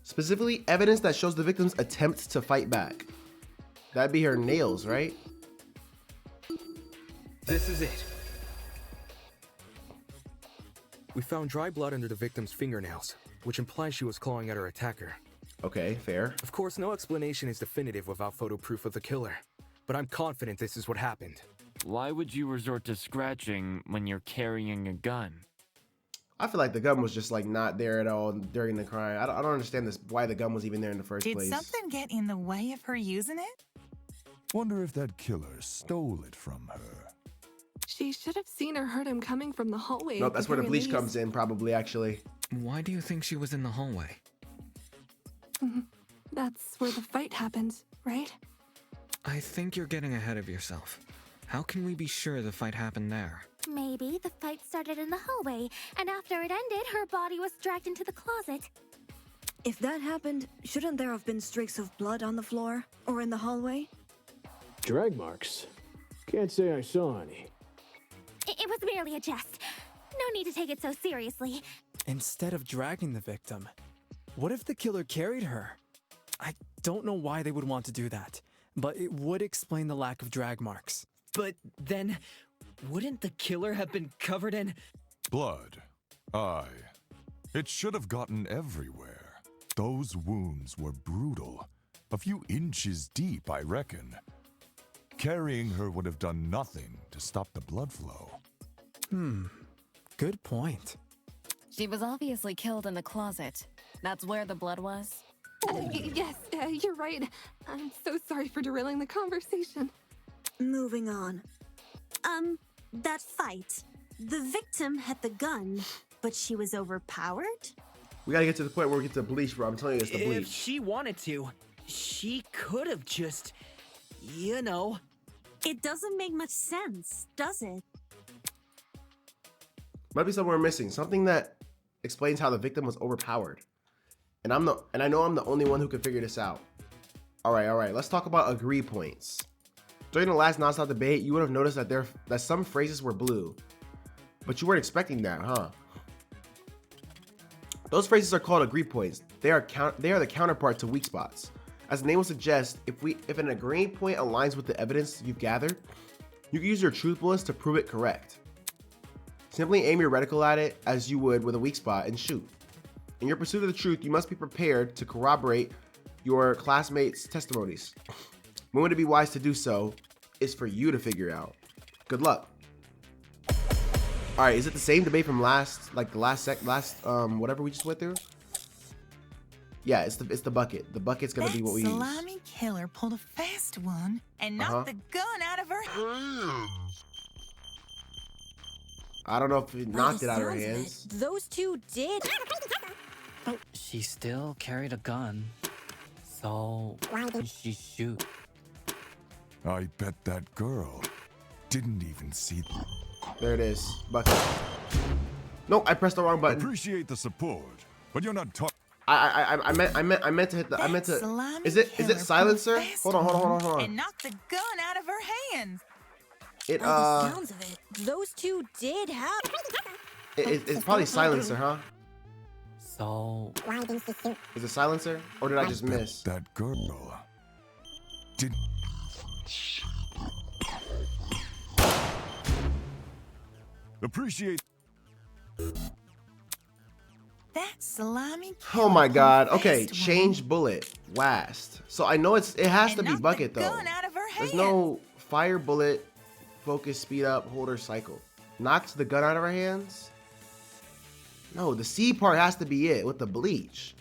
Specifically, evidence that shows the victim's attempt to fight back. That'd be her nails, right? This is it. We found dry blood under the victim's fingernails, which implies she was clawing at her attacker. Okay, fair. Of course, no explanation is definitive without photo proof of the killer, but I'm confident this is what happened. Why would you resort to scratching when you're carrying a gun? I feel like the gun was just like not there at all during the crime. I don't understand this. Why the gun was even there in the first Did place. something get in the way of her using it? Wonder if that killer stole it from her. She should have seen or heard him coming from the hallway. Nope, at that's where the very bleach least. comes in, probably actually. Why do you think she was in the hallway? That's where the fight happened, right? I think you're getting ahead of yourself. How can we be sure the fight happened there? Maybe the fight started in the hallway, and after it ended, her body was dragged into the closet. If that happened, shouldn't there have been streaks of blood on the floor or in the hallway? Drag marks? Can't say I saw any. It was merely a jest. No need to take it so seriously. Instead of dragging the victim, what if the killer carried her? I don't know why they would want to do that, but it would explain the lack of drag marks. But then, wouldn't the killer have been covered in... Blood. Aye. It should have gotten everywhere. Those wounds were brutal. A few inches deep, I reckon. Carrying her would have done nothing to stop the blood flow. Good point. She was obviously killed in the closet. That's where the blood was? Yes, you're right. I'm so sorry for derailing the conversation. Moving on. That fight. The victim had the gun, but she was overpowered? We gotta get to the point where we get to bleach, bro. I'm telling you, it's the If bleach. she wanted to, she could have just... You know... It doesn't make much sense, does it? Might be somewhere missing. Something that explains how the victim was overpowered. And I know I'm the only one who can figure this out. All right. Let's talk about agree points. During the last nonstop debate, you would have noticed that some phrases were blue. But you weren't expecting that, huh? Those phrases are called agree points. They are the counterpart to weak spots. As the name will suggest, if an agreeing point aligns with the evidence you've gathered, you can use your truth bullets to prove it correct. Simply aim your reticle at it as you would with a weak spot and shoot. In your pursuit of the truth, you must be prepared to corroborate your classmates' testimonies. When would it be wise to do so is for you to figure out. Good luck. All right, is it the same debate from last whatever we just went through? Yeah, it's the bucket. The bucket's gonna be what we use. Slimy killer pulled a fast one and knocked the gun out of her hands. I don't know if it knocked it out of her hands. Those two did. She still carried a gun. So why did she shoot? I bet that girl didn't even see them. There it is. Bucket. Nope, I pressed the wrong button. Appreciate the support, but you're not talking. I meant to hit the. I meant to. Is it silencer? Hold on. And knocked the gun out of her hands. It By the sounds of it, those two did have. It's probably silencer, huh? So why didn't she shoot? Is it silencer, or did I just miss? That girl did. Appreciate. That slimy killer. Oh my god. pulled a Okay, fast change bullet. Last. So I know it has to be knocked bucket the though. gun out of her There's hand. no fire bullet, focus, speed up, holder, cycle. Knocked the gun out of her hands? No, the C part has to be it with the bleach.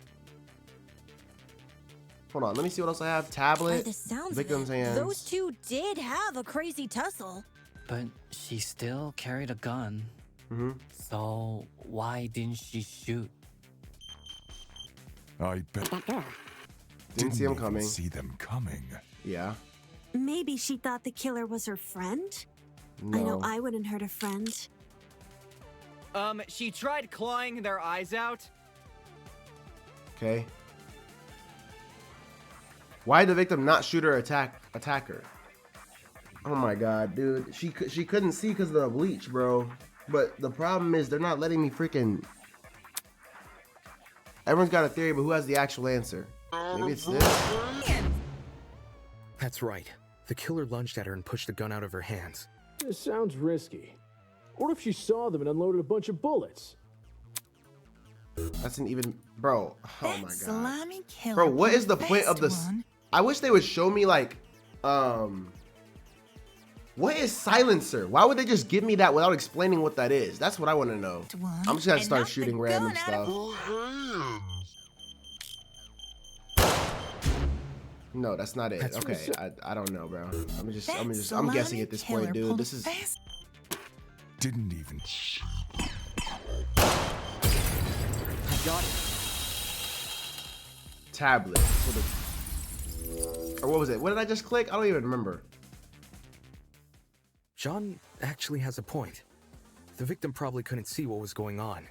Hold on, let me see what else I have. By Tablet, the sounds victim's of it, hands. those two did have a crazy tussle. But she still carried a gun. Mm-hmm. So why didn't she shoot? I bet. Didn't see him coming. See them coming. Yeah. Maybe she thought the killer was her friend? No. I know I wouldn't hurt a friend. She tried clawing their eyes out. Okay. Why did the victim not shoot her attacker? Oh my god, dude. She couldn't see because of the bleach, bro. But the problem is they're not letting me freaking. Everyone's got a theory, but who has the actual answer? Maybe it's this. That's right. The killer lunged at her and pushed the gun out of her hands. This sounds risky. What if she saw them and unloaded a bunch of bullets? That's an even, bro. Oh my god, slimy killer. bro. What is the pulled a point of fast this? one. I wish they would show me like, what is silencer? Why would they just give me that without explaining what that is? That's what I want to know. I'm just gonna start shooting random stuff. No, that's not it. Okay, I don't know, bro. I'm guessing at this point, dude. This is. Didn't even. I got it. Tablet. Or what was it? What did I just click? I don't even remember. John actually has a point. The victim probably couldn't see what was going on.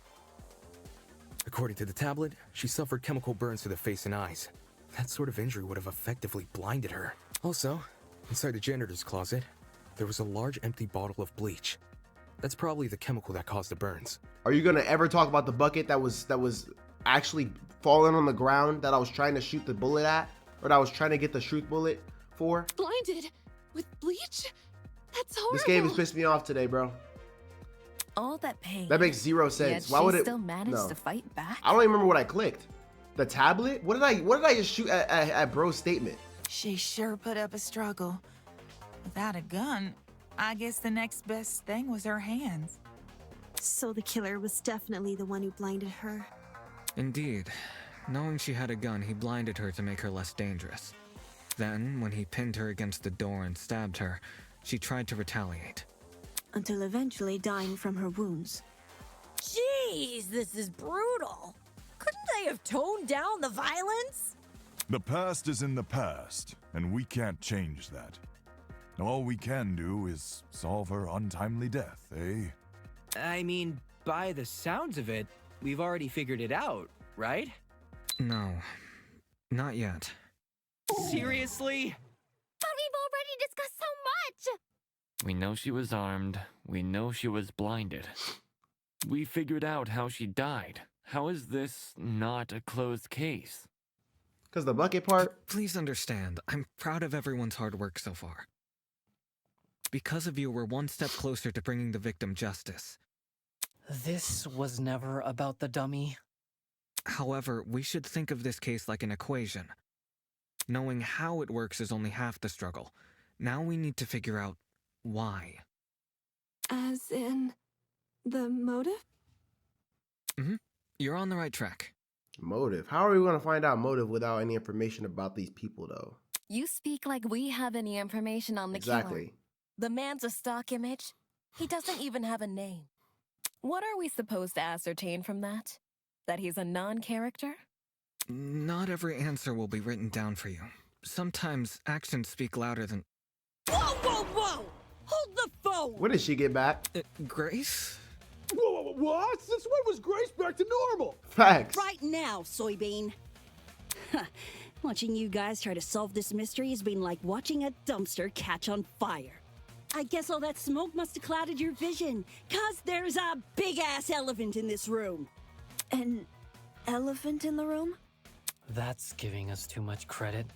According to the tablet, she suffered chemical burns to the face and eyes. That sort of injury would have effectively blinded her. Also, inside the janitor's closet, there was a large empty bottle of bleach. That's probably the chemical that caused the burns. Are you gonna ever talk about the bucket that was actually falling on the ground that I was trying to shoot the bullet at, or that I was trying to get the truth bullet for? Blinded with bleach? That's horrible. This game has pissed me off today, bro. All that pain. That makes zero sense. Yet Why would she it? still managed No. to fight back? I don't even remember what I clicked. The tablet? What did I just shoot at bro's statement? She sure put up a struggle. Without a gun, I guess the next best thing was her hands. So the killer was definitely the one who blinded her. Indeed. Knowing she had a gun, he blinded her to make her less dangerous. Then, when he pinned her against the door and stabbed her, she tried to retaliate. Until eventually dying from her wounds. Jeez, this is brutal. Couldn't they have toned down the violence? The past is in the past, and we can't change that. All we can do is solve her untimely death, eh? I mean, by the sounds of it, we've already figured it out, right? No, not yet. Seriously? But we've already discussed so We know she was armed. We know she was blinded. We figured out how she died. How is this not a closed case? Because the bucket part? Please understand, I'm proud of everyone's hard work so far. Because of you, we're one step closer to bringing the victim justice. This was never about the dummy. However, we should think of this case like an equation. Knowing how it works is only half the struggle. Now we need to figure out why. As in, the motive? You're on the right track. Motive? How are we going to find out motive without any information about these people, though? You speak like we have any information on the Exactly. killer. The man's a stock image. He doesn't even have a name. What are we supposed to ascertain from that? That he's a non-character? Not every answer will be written down for you. Sometimes actions speak louder than... Whoa, whoa, whoa! Hold the phone! When did she get back? Grace? Whoa, what? Since when was Grace back to normal? Facts. Right now, soybean. Watching you guys try to solve this mystery has been like watching a dumpster catch on fire. I guess all that smoke must have clouded your vision, 'cause there's a big-ass elephant in this room. An elephant in the room? That's giving us too much credit.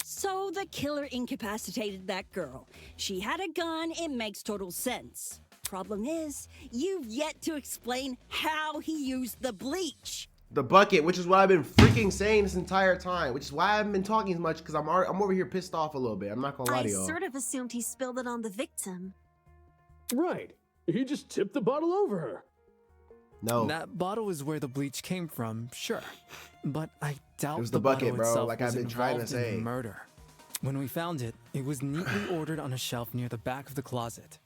So the killer incapacitated that girl. She had a gun, it makes total sense. Problem is, you've yet to explain how he used the bleach. The bucket, which is what I've been freaking saying this entire time, which is why I haven't been talking as much, because I'm over here pissed off a little bit. I'm not gonna lie I to y'all. sort of assumed he spilled it on the victim. Right. He just tipped the bottle over her. No. That bottle is where the bleach came from, sure. But I doubt It was the bucket, bottle bro, itself like I've was been trying to involved in say. the murder. When we found it, it was neatly ordered on a shelf near the back of the closet.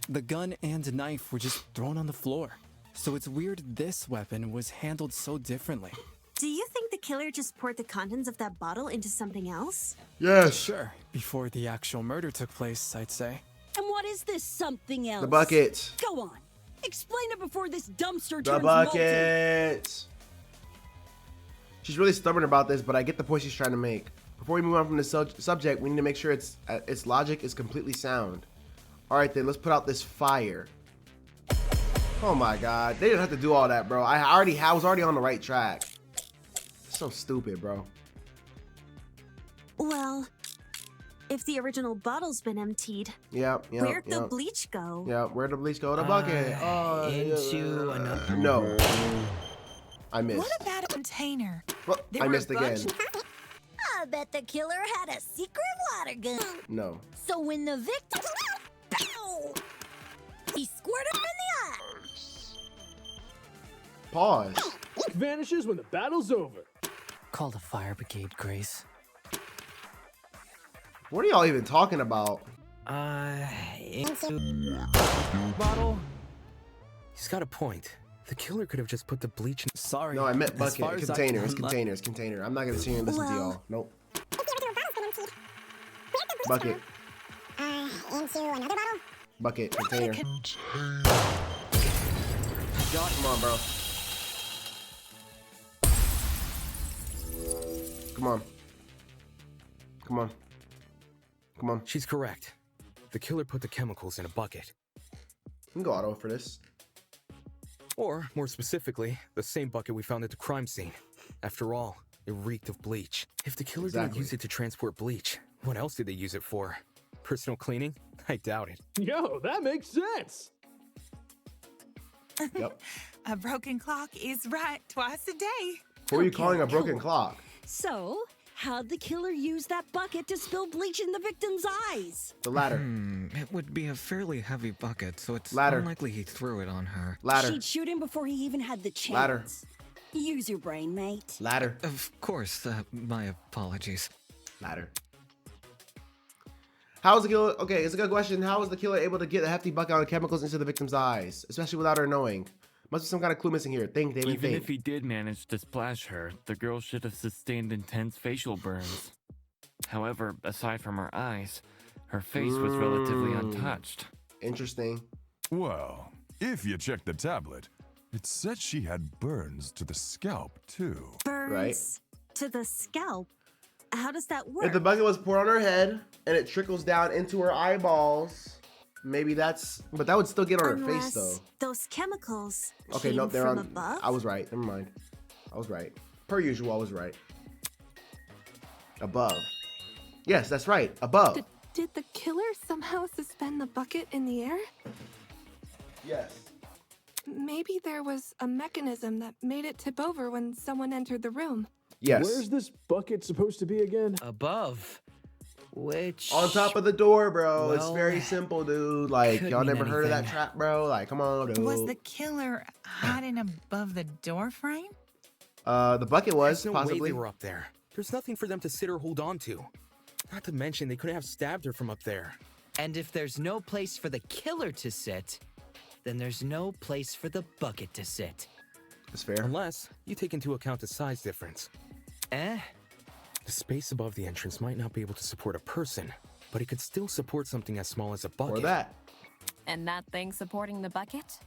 The gun and knife were just thrown on the floor. So it's weird this weapon was handled so differently. Do you think the killer just poured the contents of that bottle into something else? Yes. Sure. Before the actual murder took place, I'd say. And what is this something else? The bucket. Go on. Explain it before this dumpster The turns molten. bucket. She's really stubborn about this, but I get the point she's trying to make. Before we move on from the subject, we need to make sure its logic is completely sound. All right, then let's put out this fire. Oh my God, they didn't have to do all that, bro. I was already on the right track. So stupid, bro. Well, if the original bottle's been emptied, Yep. where'd the bleach go? Yeah, where'd the bleach go? The bucket. Into another. No. I missed. What about a container? Well, There I were a missed again. bunch- I bet the killer had a secret water gun. No. So when the victim... Pow! He squirted him in the eye. Pause. Vanishes when the battle's over. Call the fire brigade, Grace. What are y'all even talking about? Into bottle? He's got a point. The killer could have just put the bleach in. Sorry. No, I meant as bucket. far as I Container. It's can- container. It's container. I'm not gonna sit here and listen to y'all. Nope. Bucket. Into another bottle? Bucket. Container. Come on, bro. Come on. Come on. Come on. She's correct. The killer put the chemicals in a bucket. You can go auto for this. Or, more specifically, the same bucket we found at the crime scene. After all, it reeked of bleach. If the killer didn't use it to transport bleach, what else did they use it for? Personal cleaning? I doubt it. Yo, that makes sense. Yep. A broken clock is right twice a day. Who are you calling a broken clock? So, how'd the killer use that bucket to spill bleach in the victim's eyes? The ladder. It would be a fairly heavy bucket, so it's Ladder. unlikely he threw it on her. Ladder. She'd shoot him before he even had the chance. Ladder. Use your brain, mate. Ladder. Of course, my apologies. Ladder. How was the killer? Okay, it's a good question. How was the killer able to get a hefty bucket of chemicals into the victim's eyes, especially without her knowing? Must be some kind of clue missing here. Think, David, Even think. if he did manage to splash her, the girl should have sustained intense facial burns. However, aside from her eyes, her face was relatively untouched. Interesting. Well, if you check the tablet, it said she had burns to the scalp, too. Burns to the scalp? How does that work? If the bucket was poured on her head and it trickles down into her eyeballs, Maybe that's, but that would still get on her face Unless though. those chemicals Okay, came no, they're from on. above. I was right. Never mind. I was right. Per usual, I was right. Above. Yes, that's right. Above. Did the killer somehow suspend the bucket in the air? Yes. Maybe there was a mechanism that made it tip over when someone entered the room. Yes. Where's this bucket supposed to be again? Above. Which... On top of the door, bro. It's Well, very simple, dude. Like, could y'all mean never heard of that anything. trap, bro? Like, come on, dude. Was the killer hiding above the door frame? The bucket was, There's no way possibly. they were up there. There's nothing for them to sit or hold on to. Not to mention, they couldn't have stabbed her from up there. And if there's no place for the killer to sit, then there's no place for the bucket to sit. That's fair. Unless you take into account the size difference. Eh? The space above the entrance might not be able to support a person, but it could still support something as small as a bucket. Or that. And that thing supporting the bucket?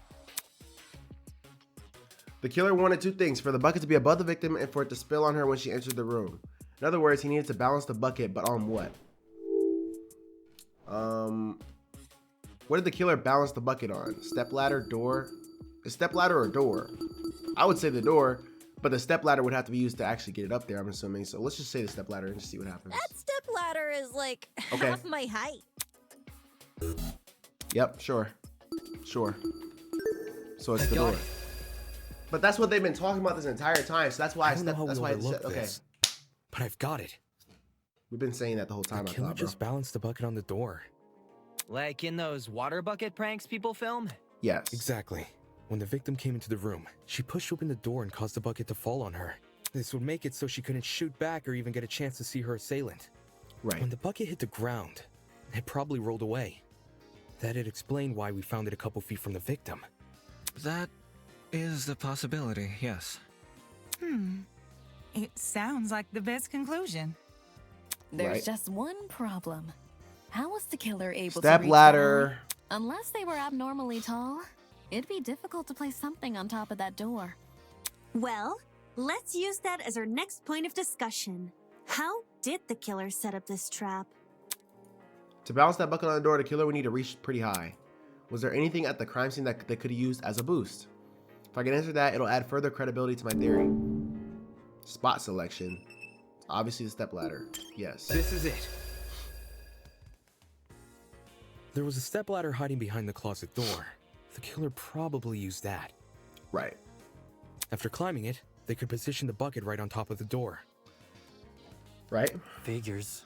The killer wanted two things: for the bucket to be above the victim and for it to spill on her when she entered the room. In other words, he needed to balance the bucket, but on what? What did the killer balance the bucket on? Stepladder, door? A stepladder or door? I would say the door, but the stepladder would have to be used to actually get it up there, I'm assuming. So let's just say the stepladder and just see what happens. That step ladder is like Okay. half my height. Yep, sure. Sure. So it's I the got door. it. But that's what they've been talking about this entire time, so that's why I don't know how that's we why I overlooked said, okay. this, but I've got it. We've been saying that the whole time, The I killer thought, bro. just balanced the bucket on the door. Like in those water bucket pranks people film? Yes. Exactly. When the victim came into the room, she pushed open the door and caused the bucket to fall on her. This would make it so she couldn't shoot back or even get a chance to see her assailant. Right. When the bucket hit the ground, it probably rolled away. That'd explain why we found it a couple feet from the victim. That is a possibility, yes. It sounds like the best conclusion. There's Right. just one problem. How was the killer able Step to reach ladder. down? Unless they were abnormally tall, it'd be difficult to place something on top of that door. Well, let's use that as our next point of discussion. How did the killer set up this trap? To balance that bucket on the door, the killer would need to reach pretty high. Was there anything at the crime scene that they could have used as a boost? If I can answer that, it'll add further credibility to my theory. Spot selection. Obviously the stepladder. Yes. This is it. There was a stepladder hiding behind the closet door. The killer probably used that. Right. After climbing it, they could position the bucket right on top of the door. Right? Figures.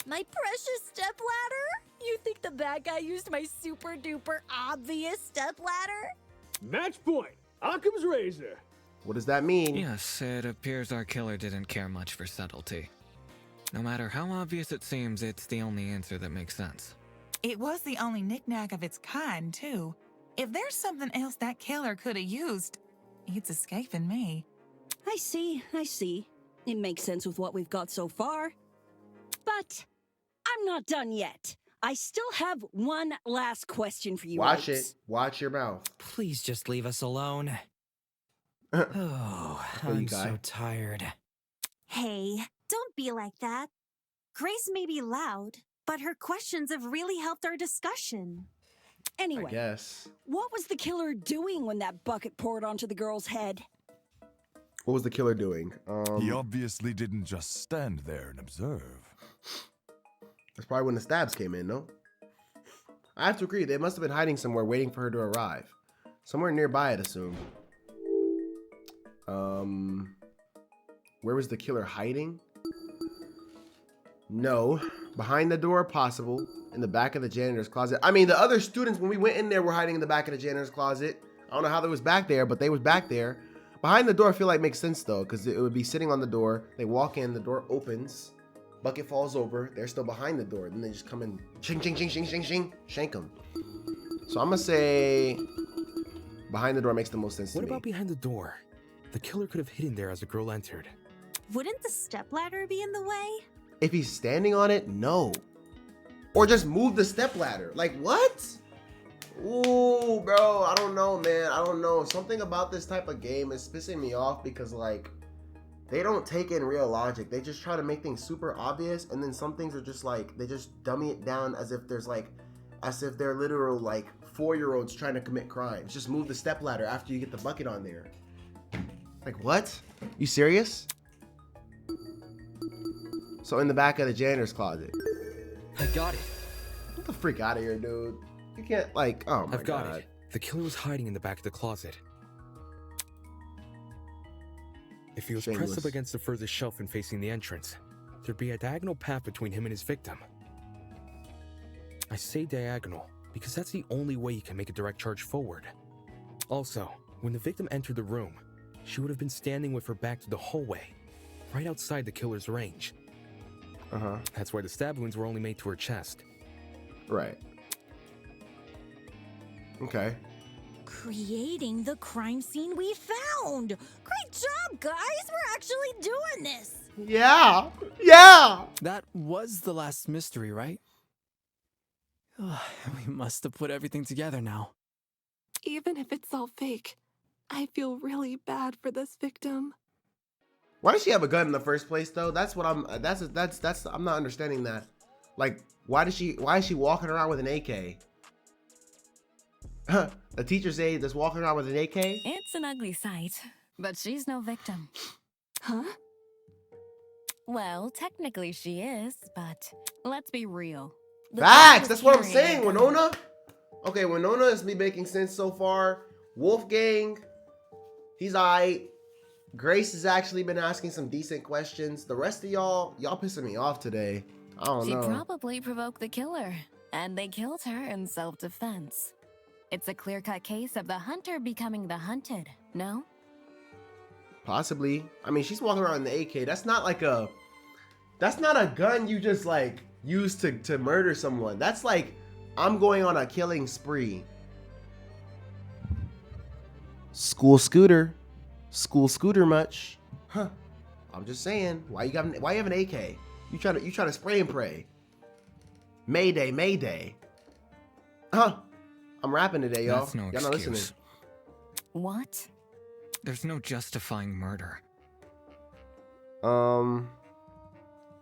My precious step ladder? You think the bad guy used my super duper obvious step ladder? Match point. Occam's razor. What does that mean? Yes, it appears our killer didn't care much for subtlety. No matter how obvious it seems, it's the only answer that makes sense. It was the only knickknack of its kind, too. If there's something else that killer could have used, it's escaping me. I see. It makes sense with what we've got so far. But I'm not done yet. I still have one last question for you. Watch Oaks. it. Watch your mouth. Please just leave us alone. Oh, Oh, you I'm guy. so tired. Hey, don't be like that. Grace may be loud, but her questions have really helped our discussion. I Anyway, guess. what was the killer doing when that bucket poured onto the girl's head? What was the killer doing? He obviously didn't just stand there and observe. That's probably when the stabs came in, no? I have to agree, they must have been hiding somewhere waiting for her to arrive. Somewhere nearby, I'd assume. Where was the killer hiding? No. Behind the door, possible. In the back of the janitor's closet. I mean, the other students, when we went in there, were hiding in the back of the janitor's closet. I don't know how they was back there, but they was back there. Behind the door, I feel like makes sense, though, because it would be sitting on the door. They walk in, the door opens. Bucket falls over. They're still behind the door. Then they just come in. Shing, shing, shing, shing, shing, shing. Shank them. So I'm going to say behind the door makes the most sense to What me. about behind the door? The killer could have hidden there as the girl entered. Wouldn't the stepladder be in the way? If he's standing on it, no. Or just move the stepladder. Like, what? Ooh, bro, I don't know, man. I don't know. Something about this type of game is pissing me off because, like, they don't take in real logic. They just try to make things super obvious, and then some things are just like, they just dummy it down as if there's like As if they're literal, like, 4-year-olds trying to commit crimes. Just move the stepladder after you get the bucket on there. Like, what? You serious? So in the back of the janitor's closet. I got it. Get the freak out of here, dude. You can't, like, oh my I've got God. it. The killer was hiding in the back of the closet. If he was pressed Shameless. up against the furthest shelf and facing the entrance, there'd be a diagonal path between him and his victim. I say diagonal because that's the only way you can make a direct charge forward. Also, when the victim entered the room, she would have been standing with her back to the hallway, right outside the killer's range. That's why the stab wounds were only made to her chest. Right. Okay. Creating the crime scene we found. Great job, guys. We're actually doing this. Yeah. Yeah. That was the last mystery, right? We must have put everything together now. Even if it's all fake, I feel really bad for this victim. Why does she have a gun in the first place, though? That's what I'm. That's. I'm not understanding that. Like, why is she walking around with an AK? A teacher's aide that's walking around with an AK? It's an ugly sight, but she's no victim. Huh? Well, technically she is, but let's be real. The Facts. girl That's what I'm was saying, carrying a gun. Winona. Okay, Winona is me making sense so far. Wolfgang, he's alright. Grace has actually been asking some decent questions. The rest of y'all pissing me off today. I don't She know. probably provoked the killer, and they killed her in self-defense. It's a clear-cut case of the hunter becoming the hunted, no? Possibly. I mean, she's walking around in the AK. That's not a gun you just like use to murder someone. That's like, I'm going on a killing spree. School scooter much? Huh. I'm just saying, why you have an AK? You trying to spray and pray. Mayday. Huh. I'm rapping today, y'all. That's no Y'all not excuse. listening. What? There's no justifying murder.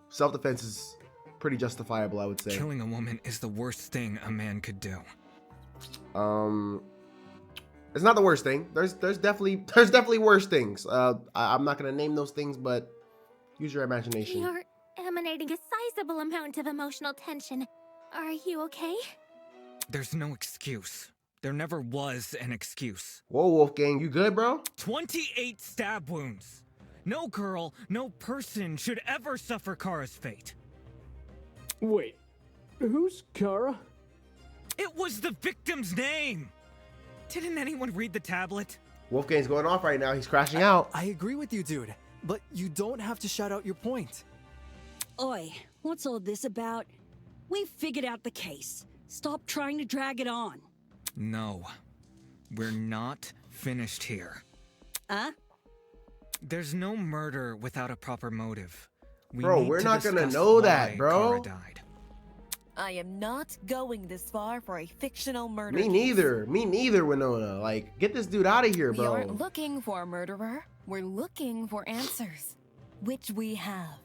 Self-defense is pretty justifiable, I would say. Killing a woman is the worst thing a man could do. It's not the worst thing. There's definitely worse things. I'm not gonna name those things, but use your imagination. You're emanating a sizable amount of emotional tension. Are you okay? There's no excuse. There never was an excuse. Whoa, Wolfgang, you good, bro? 28 stab wounds. No girl, no person should ever suffer Kara's fate. Wait, who's Kara? It was the victim's name. Didn't anyone read the tablet? Wolfgang's going off right now. He's crashing out. I agree with you, dude. But you don't have to shout out your point. Oi, what's all this about? We figured out the case. Stop trying to drag it on. No. We're not finished here. Huh? There's no murder without a proper motive. Bro, we're not gonna know that, bro. Kara died. I am not going this far for a fictional murder. Me case. neither. Me neither, Winona. Like, get this dude out of here, We bro. aren't looking for a murderer. We're looking for answers, which we have.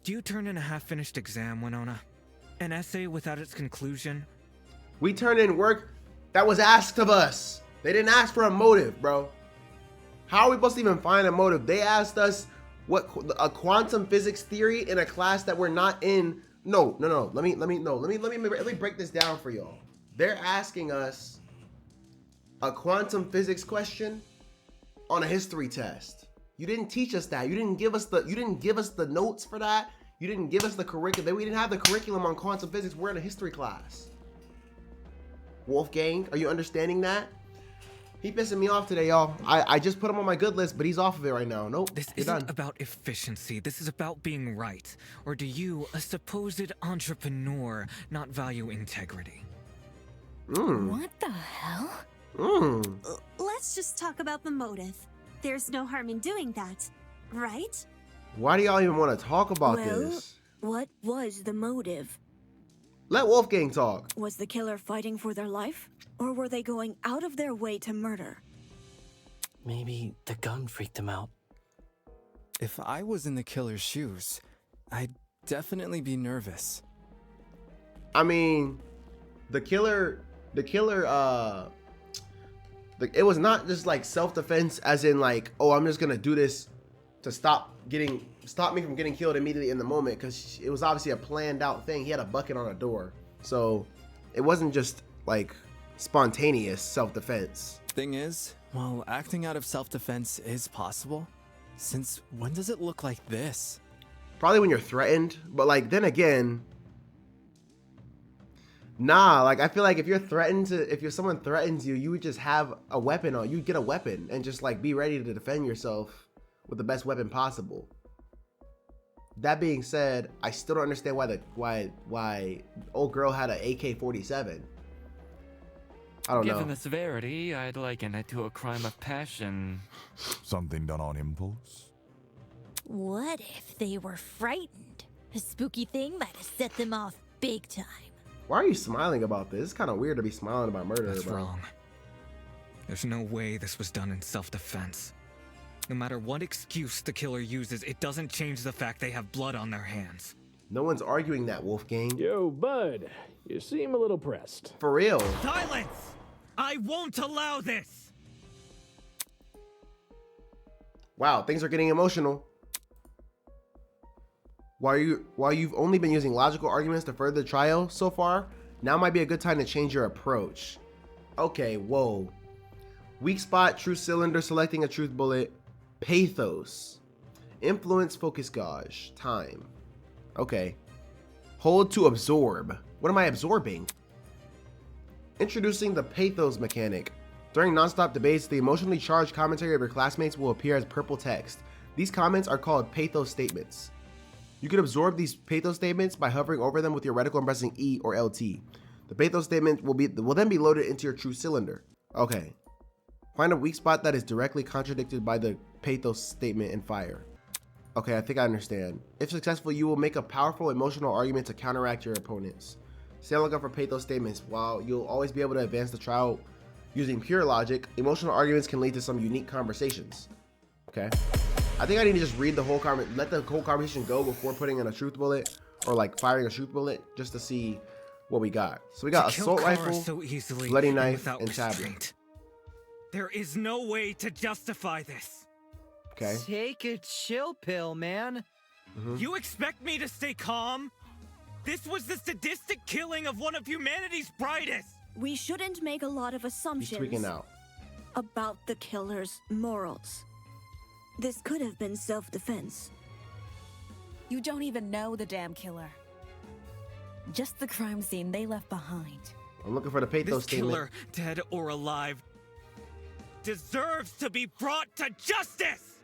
Do you turn in a half-finished exam, Winona? An essay without its conclusion? We turned in work that was asked of us. They didn't ask for a motive, bro. How are we supposed to even find a motive? They asked us what a quantum physics theory in a class that we're not in. No. Let me break this down for y'all. They're asking us a quantum physics question on a history test. You didn't teach us that. You didn't give us the notes for that. You didn't give us the curriculum. We didn't have the curriculum on quantum physics. We're in a history class. Wolfgang, are you understanding that? He pissing me off today, y'all. I just put him on my good list, but he's off of it right now. Nope, This you're isn't done. about efficiency. This is about being right. Or do you, a supposed entrepreneur, not value integrity? What the hell? Let's just talk about the motive. There's no harm in doing that, right? Why do y'all even want to talk about Well, this? What was the motive? Let Wolfgang talk. Was the killer fighting for their life? Or were they going out of their way to murder? Maybe the gun freaked him out. If I was in the killer's shoes, I'd definitely be nervous. I mean, the killer, it was not just like self-defense, as in like, oh, I'm just gonna do this to stop me from getting killed immediately in the moment, because it was obviously a planned out thing. He had a bucket on a door, so it wasn't just like spontaneous self-defense. Thing is, while acting out of self-defense is possible, since when does it look like this? Probably when you're threatened, but like then again, nah, like I feel like if someone threatens you, you would just have a weapon on. You'd get a weapon and just like be ready to defend yourself with the best weapon possible. That being said, I still don't understand why old girl had an AK-47. I don't know. Given the severity, I'd liken it to a crime of passion. Something done on impulse? What if they were frightened? A spooky thing might have set them off big time. Why are you smiling about this? It's kind of weird to be smiling about murder. That's wrong. There's no way this was done in self-defense. No matter what excuse the killer uses, it doesn't change the fact they have blood on their hands. No one's arguing that, Wolfgang. Yo, bud, you seem a little pressed. For real. Silence! I won't allow this! Wow, things are getting emotional. While you've only been using logical arguments to further the trial so far, now might be a good time to change your approach. Okay, whoa. Weak spot, true cylinder, selecting a truth bullet, pathos, influence, focus gauge, time. Okay. Hold to absorb. What am I absorbing? Introducing the pathos mechanic. During non-stop debates, the emotionally charged commentary of your classmates will appear as purple text. These comments are called pathos statements. You can absorb these pathos statements by hovering over them with your reticle and pressing E or LT. The pathos statement will then be loaded into your true cylinder. Okay. Find a weak spot that is directly contradicted by the pathos statement and fire. Okay, I think I understand. If successful, you will make a powerful emotional argument to counteract your opponents. Stay on the lookout for pathos statements. While you'll always be able to advance the trial using pure logic, emotional arguments can lead to some unique conversations. Okay. I think I need to just read the whole let the whole conversation go before putting in a truth bullet or like firing a truth bullet just to see what we got. So we got assault rifle, so easily bloody knife, and tablet. restraint. There is no way to justify this. Okay. Take a chill pill, man. You expect me to stay calm? This was the sadistic killing of one of humanity's brightest. We shouldn't make a lot of He's assumptions tweaking out. about the killer's morals. This could have been self-defense. You don't even know the damn killer. Just the crime scene they left behind. I'm looking for the pathos This statement. killer, dead or alive, deserves to be brought to justice!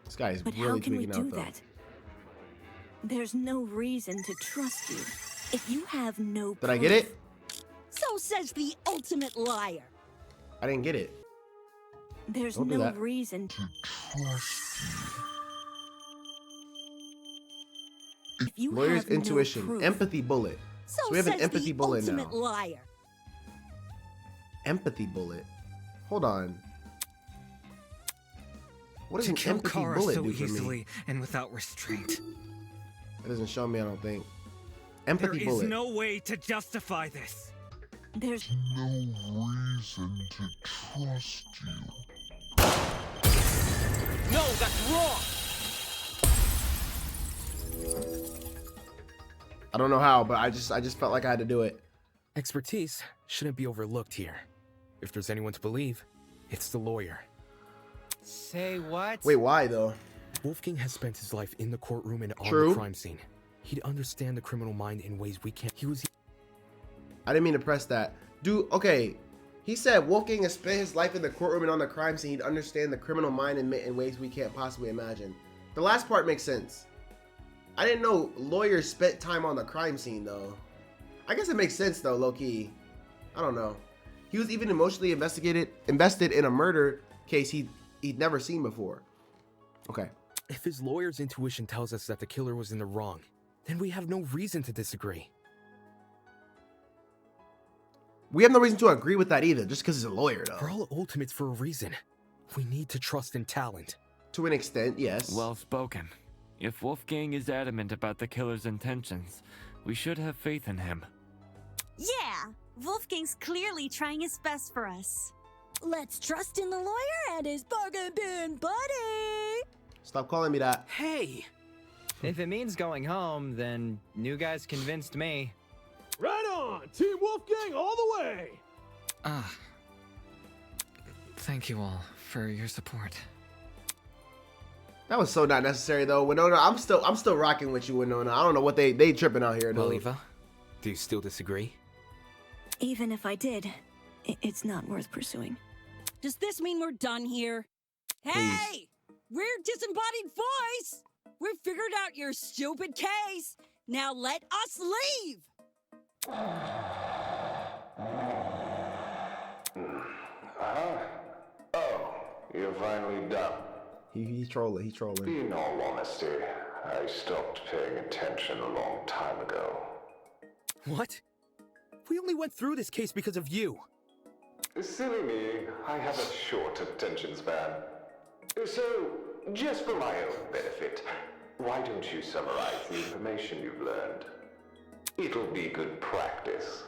This guy is But how really can we tweaking do out though. that? There's no reason to trust you if you have no Did I get it? So says the ultimate liar. I didn't get it. There's Don't do no that. reason to trust you. If you Lawyer's have no intuition, proof, empathy bullet. So we have an says empathy the bullet now. ultimate liar. Empathy bullet. Hold on. What does To an kill empathy Kara bullet so do for easily me? and without restraint. It doesn't show me, I don't think. There Empathy is bullet. no way to justify this. There's no reason to trust you. No, that's wrong! I don't know how, but I just felt like I had to do it. Expertise shouldn't be overlooked here. If there's anyone to believe, it's the lawyer. Say what? Wait, why though? Wolfgang has spent his life in the courtroom and on True. the crime scene. He'd understand the criminal mind in ways we can't. I didn't mean to press that. Dude, okay. He said Wolfgang has spent his life in the courtroom and on the crime scene. He'd understand the criminal mind in ways we can't possibly imagine. The last part makes sense. I didn't know lawyers spent time on the crime scene though. I guess it makes sense though, low-key. I don't know. He was even emotionally invested in a murder case he'd never seen before. Okay. If his lawyer's intuition tells us that the killer was in the wrong, then we have no reason to disagree. We have no reason to agree with that either, just because he's a lawyer though. We're all ultimates for a reason. We need to trust in talent. To an extent, yes. Well spoken. If Wolfgang is adamant about the killer's intentions, we should have faith in him. Yeah, Wolfgang's clearly trying his best for us. Let's trust in the lawyer and his bargain bin buddy. Stop calling me that. Hey! If it means going home, then new guys convinced me. Right on! Team Wolfgang all the way! Thank you all for your support. That was so not necessary though. Winona, I'm still rocking with you, Winona. I don't know what they tripping out here, though. Well, Eva, do you still disagree? Even if I did, it's not worth pursuing. Does this mean we're done here? Hey! We're Disembodied Voice! We figured out your stupid case! Now let us leave! Oh, you're finally done. He's trolling, he's trolling. In all honesty, I stopped paying attention a long time ago. What? We only went through this case because of you. Silly me, I have a short attention span. So, just for my own benefit, why don't you summarize the information you've learned? It'll be good practice.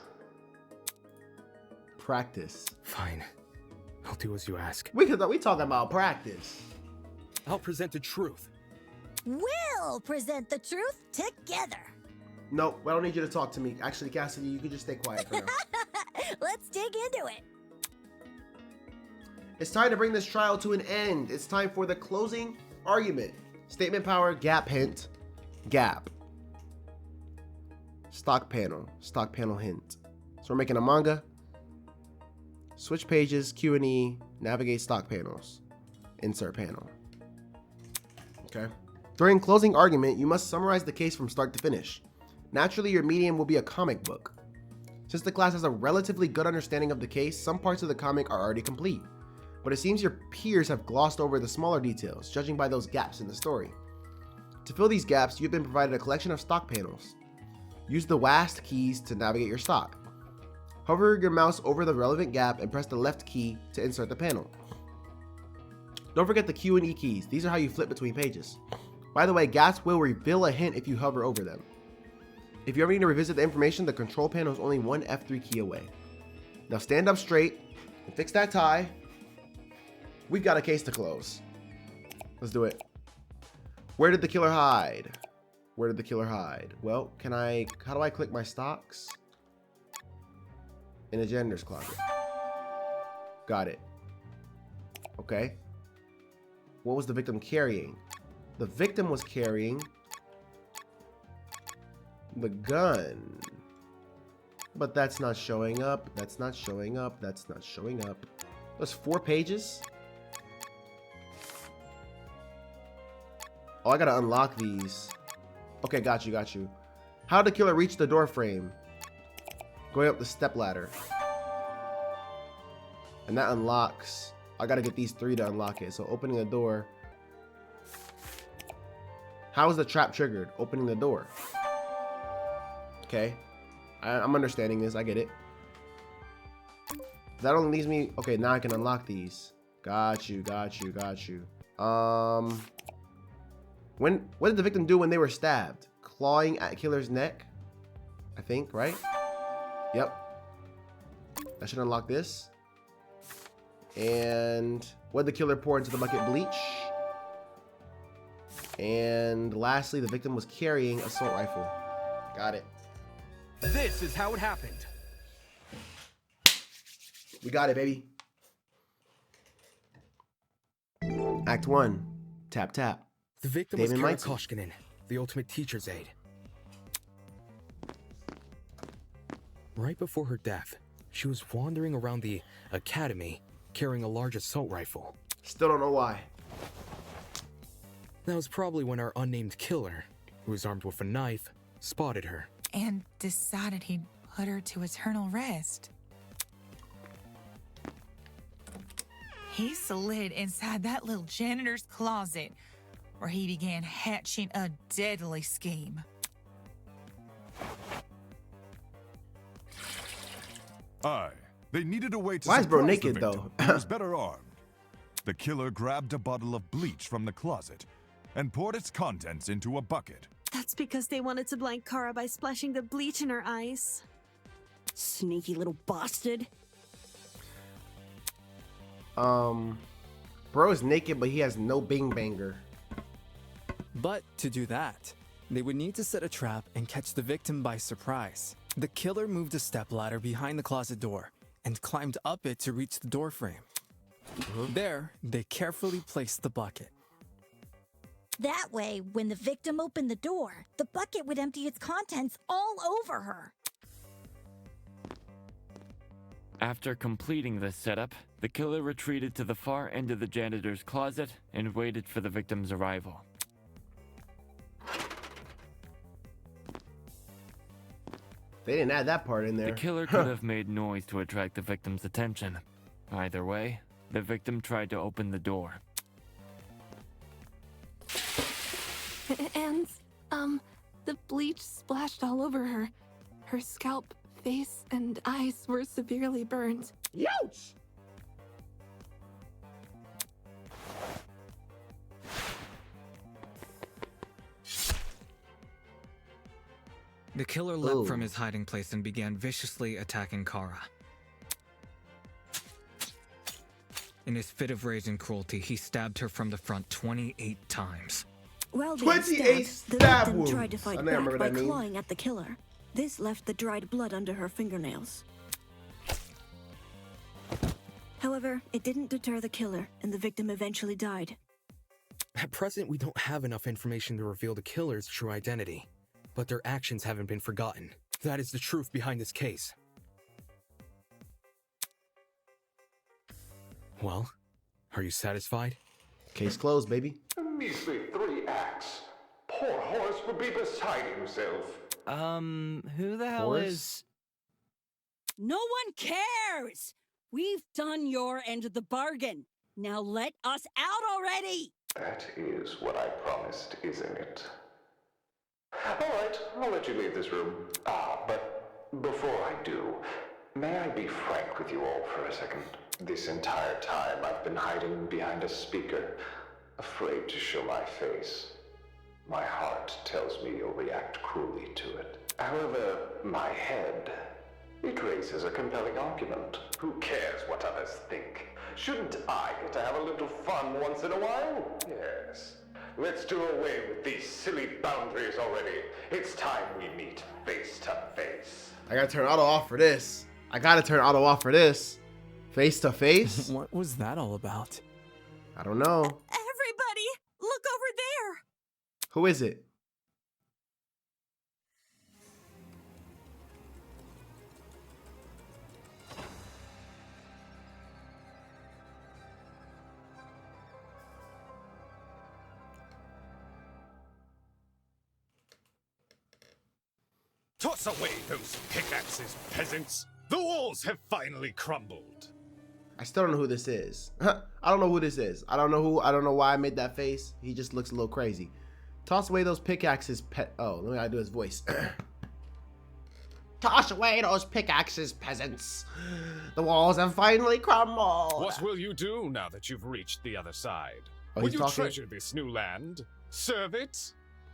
Practice. Fine. I'll do as you ask. We talking about practice. I'll present the truth. We'll present the truth together. No, I don't need you to talk to me. Actually, Cassidy, you can just stay quiet for now. Let's dig into it. It's time to bring this trial to an end. It's time for the closing argument. Statement power, gap hint, gap. Stock panel hint. So we're making a manga. Switch pages, Q&E, navigate stock panels. Insert panel. Okay. During closing argument, you must summarize the case from start to finish. Naturally, your medium will be a comic book. Since the class has a relatively good understanding of the case, some parts of the comic are already complete. But it seems your peers have glossed over the smaller details, judging by those gaps in the story. To fill these gaps, you've been provided a collection of stock panels. Use the WASD keys to navigate your stock. Hover your mouse over the relevant gap and press the left key to insert the panel. Don't forget the Q and E keys. These are how you flip between pages. By the way, gaps will reveal a hint if you hover over them. If you ever need to revisit the information, the control panel is only one F3 key away. Now stand up straight and fix that tie. We've got a case to close. Let's do it. Where did the killer hide? Where did the killer hide? Well, how do I click my stocks? In a janitor's closet. Got it. Okay. What was the victim carrying? The victim was carrying the gun. But that's not showing up. That's not showing up. That's not showing up. That's 4 pages. Oh, I gotta unlock these. Okay, got you. How did the killer reach the door frame? Going up the step ladder. And that unlocks. I gotta get these 3 to unlock it. So opening the door. How is the trap triggered? Opening the door. Okay. I'm understanding this. I get it. That only leaves me. Okay, now I can unlock these. Got you. What did the victim do when they were stabbed? Clawing at killer's neck? I think, right? Yep. I should unlock this. And what did the killer pour into the bucket? Bleach. And lastly, the victim was carrying an assault rifle. Got it. This is how it happened. We got it, baby. Act 1. Tap, tap. The victim was Kara Koshkinen, the ultimate teacher's aide. Right before her death, she was wandering around the academy carrying a large assault rifle. Still don't know why. That was probably when our unnamed killer, who was armed with a knife, spotted her. And decided he'd put her to eternal rest. He slid inside that little janitor's closet, where he began hatching a deadly scheme. Aye, they needed a way to Why is bro surprise naked, the though? victim who was better armed. The killer grabbed a bottle of bleach from the closet and poured its contents into a bucket. That's because they wanted to blind Kara by splashing the bleach in her eyes. Sneaky little bastard. Bro is naked, but he has no bing banger. But to do that, they would need to set a trap and catch the victim by surprise. The killer moved a stepladder behind the closet door and climbed up it to reach the door frame. There, they carefully placed the bucket. That way, when the victim opened the door, the bucket would empty its contents all over her. After completing this setup, the killer retreated to the far end of the janitor's closet and waited for the victim's arrival. They didn't add that part in there. The killer could have made noise to attract the victim's attention. Either way, the victim tried to open the door. And, the bleach splashed all over her. Her scalp, face, and eyes were severely burned. Youch! The killer leapt from his hiding place and began viciously attacking Kara. In his fit of rage and cruelty, he stabbed her from the front 28 times. While being 28 stabbed, the stab victim wounds. tried to I fight never back remember by that meme. clawing at the killer. This left the dried blood under her fingernails. However, it didn't deter the killer, and the victim eventually died. At present, we don't have enough information to reveal the killer's true identity, but their actions haven't been forgotten. That is the truth behind this case. Well, are you satisfied? Case closed, baby. A measly 3 acts. Poor Horace would be beside himself. Who the hell Horace? is... No one cares! We've done your end of the bargain. Now let us out already! That is what I promised, isn't it? Alright, I'll let you leave this room. But before I do, may I be frank with you all for a second? This entire time I've been hiding behind a speaker, afraid to show my face. My heart tells me you'll react cruelly to it. However, my head, it raises a compelling argument. Who cares what others think? Shouldn't I get to have a little fun once in a while? Yes. Let's do away with these silly boundaries already. It's time we meet face to face. I gotta turn auto off for this. Face to face? What was that all about? I don't know. Everybody, look over there! Who is it? Toss away those pickaxes, peasants! The walls have finally crumbled. I still don't know who this is. I don't know who this is. I don't know why I made that face. He just looks a little crazy. Toss away those pickaxes, oh, let me gotta do his voice. Toss away those pickaxes, peasants. The walls have finally crumbled. What will you do now that you've reached the other side? Oh, Will he's you talking? treasure this new land? Serve it?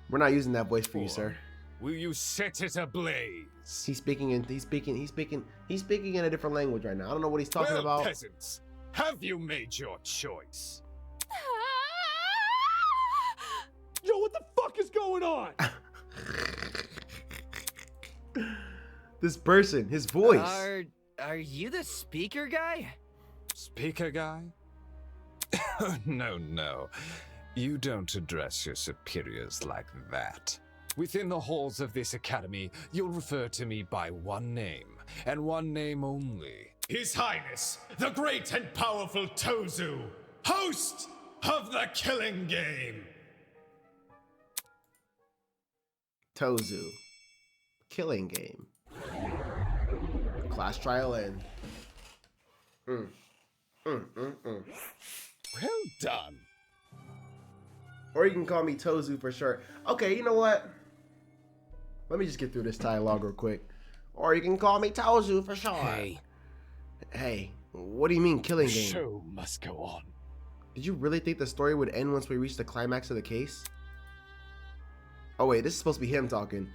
We're not using that voice for you, sir. Will you set it ablaze? He's speaking in a different language right now. I don't know what he's talking Well, about. peasants, have you made your choice? Yo, what the fuck is going on? This person, his voice. Are you the speaker guy? Speaker guy? No. You don't address your superiors like that. Within the halls of this academy, you'll refer to me by one name, and one name only. His Highness, the great and powerful Tozu, host of the Killing Game. Tozu. Killing game. Class trial end. Well done. Or you can call me Tozu for short. Okay, you know what? Let me just get through this dialogue real quick. Or you can call me Tozu for short. Hey, what do you mean killing The game? show must go on. Did you really think the story would end once we reach the climax of the case? Oh wait, this is supposed to be him talking.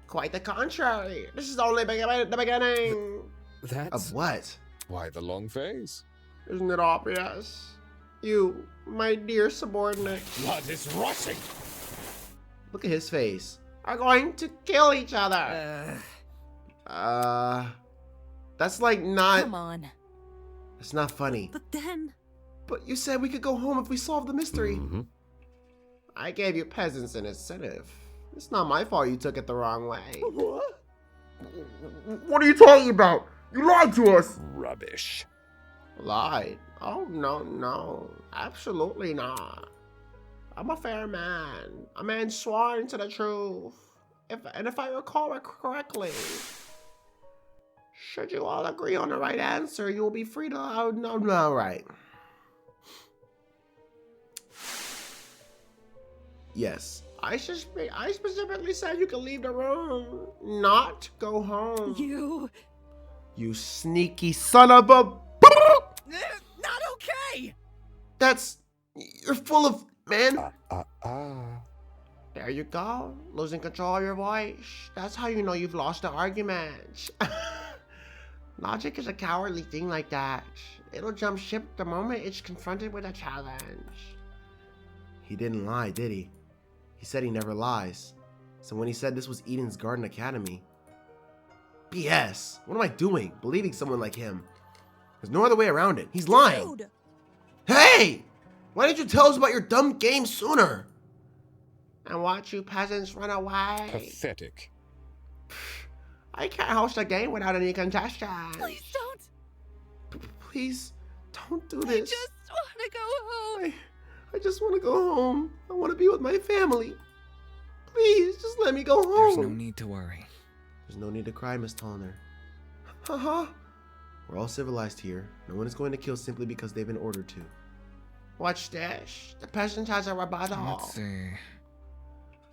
Quite the contrary. This is only the beginning. That's... Of what? Why the long face? Isn't it obvious? You, my dear subordinate. Blood is rushing! Look at his face. Are going to kill each other. That's like not... Come on. It's not funny. But then... But you said we could go home if we solved the mystery. I gave you peasants an incentive. It's not my fault you took it the wrong way. What? What are you talking about? You lied to us. Rubbish. Lied? Oh, no. Absolutely not. I'm a fair man. A man sworn to the truth. If I recall it correctly, should you all agree on the right answer, you will be free to... Oh, no, right. Yes. I specifically said you can leave the room, not go home. You sneaky son of a... Not okay! You're full of... Man. There you go. Losing control of your voice. That's how you know you've lost the argument. Logic is a cowardly thing like that. It'll jump ship the moment it's confronted with a challenge. He didn't lie, did he? He said he never lies. So when he said this was Eden's Garden Academy... BS. What am I doing? Believing someone like him? There's no other way around it. He's lying. Dude. Hey! Why didn't you tell us about your dumb game sooner? And watch you peasants run away. Pathetic. I can't host a game without any contestants. Please don't. Please don't do this. I just want to go home. I just want to go home. I want to be with my family. Please, just let me go home. There's no need to worry. There's no need to cry, Miss Tollner. Haha. We're all civilized here. No one is going to kill simply because they've been ordered to. Watch this. The peasant has a rebuttal. Let's see.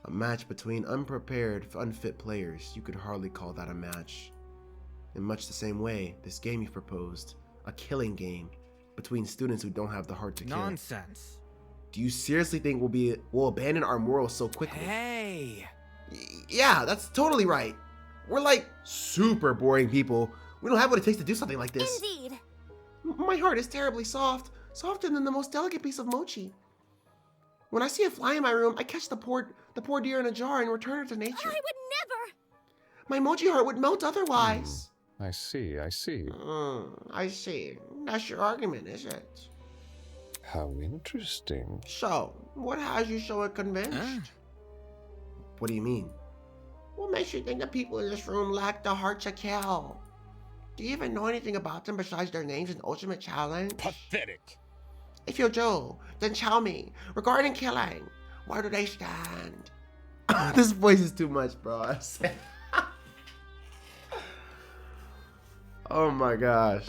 A match between unprepared, unfit players. You could hardly call that a match. In much the same way, this game you've proposed, a killing game, between students who don't have the heart to kill. Nonsense. Do you seriously think we'll abandon our morals so quickly? Hey! Yeah, that's totally right. We're like super boring people. We don't have what it takes to do something like this. Indeed. My heart is terribly soft, softer than the most delicate piece of mochi. When I see a fly in my room, I catch the poor deer in a jar and return it to nature. I would never. My mochi heart would melt otherwise. I see. I see. That's your argument, is it? How interesting. So, what has you so convinced? What do you mean? What makes you think the people in this room lack the heart to kill? Do you even know anything about them besides their names and ultimate challenge? Pathetic. If you do, then tell me, regarding killing, where do they stand? This voice is too much, bro. Oh my gosh.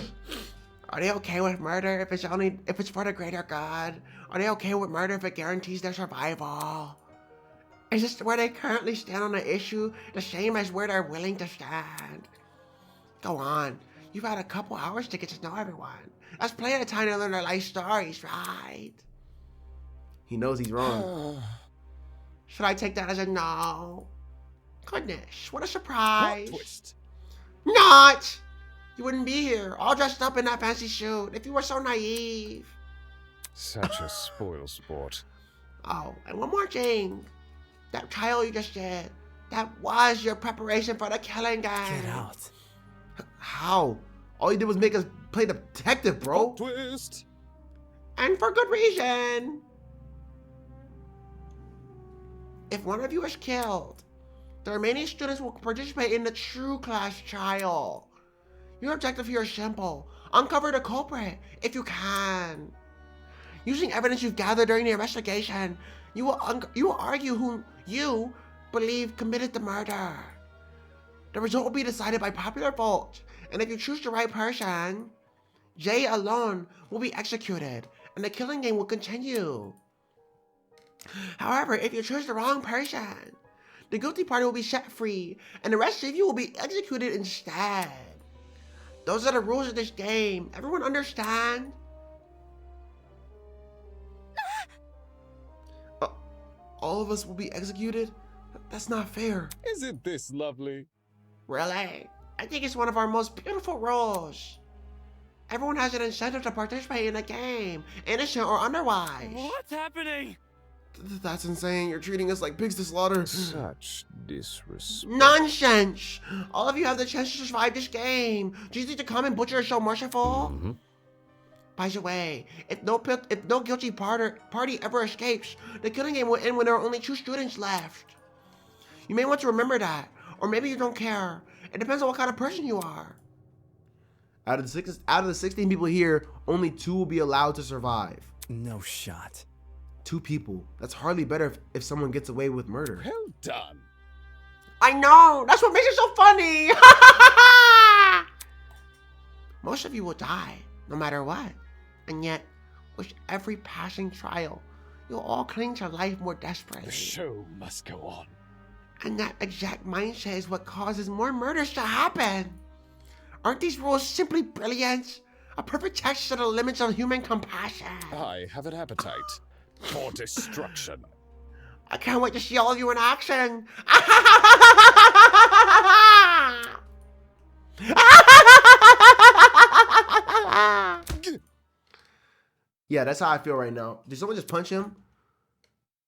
Are they okay with murder if it's for the greater good? Are they okay with murder if it guarantees their survival? Is this where they currently stand on the issue the same as where they're willing to stand? Go on. You've had a couple hours to get to know everyone. That's plenty of time to learn their life stories, right? He knows he's wrong. Should I take that as a no? Goodness, what a surprise. Plot twist. Not! You wouldn't be here, all dressed up in that fancy suit, if you were so naive. Such a spoil sport. Oh, and one more thing. That trial you just did, that was your preparation for the killing game. Get out. How? All you did was make us play the detective, bro. Plot twist. And for good reason. If one of you is killed, the remaining students will participate in the true class trial. Your objective here is simple. Uncover the culprit, if you can. Using evidence you've gathered during the investigation, you will argue whom you believe committed the murder. The result will be decided by popular vote, and if you choose the right person, Jay alone will be executed, and the killing game will continue. However, if you choose the wrong person, the guilty party will be set free, and the rest of you will be executed instead. Those are the rules of this game. Everyone understand? All of us will be executed? That's not fair. Isn't this lovely? Really? I think it's one of our most beautiful roles. Everyone has an incentive to participate in the game, innocent or otherwise. What's happening? That's insane. You're treating us like pigs to slaughter. Such disrespect. Nonsense! All of you have the chance to survive this game. Do you think the common butcher is so merciful? Mm-hmm. By the way, if no guilty party ever escapes, the killing game will end when there are only 2 students left. You may want to remember that, or maybe you don't care. It depends on what kind of person you are. Out of the 16 people here, only 2 will be allowed to survive. No shot. 2 people. That's hardly better if someone gets away with murder. Well done. I know! That's what makes it so funny! Most of you will die, no matter what. And yet, with every passing trial, you'll all cling to life more desperately. The show must go on. And that exact mindset is what causes more murders to happen. Aren't these rules simply brilliant? A perfect test to the limits of human compassion. I have an appetite for destruction. I can't wait to see all of you in action. Yeah, that's how I feel right now. Did someone just punch him?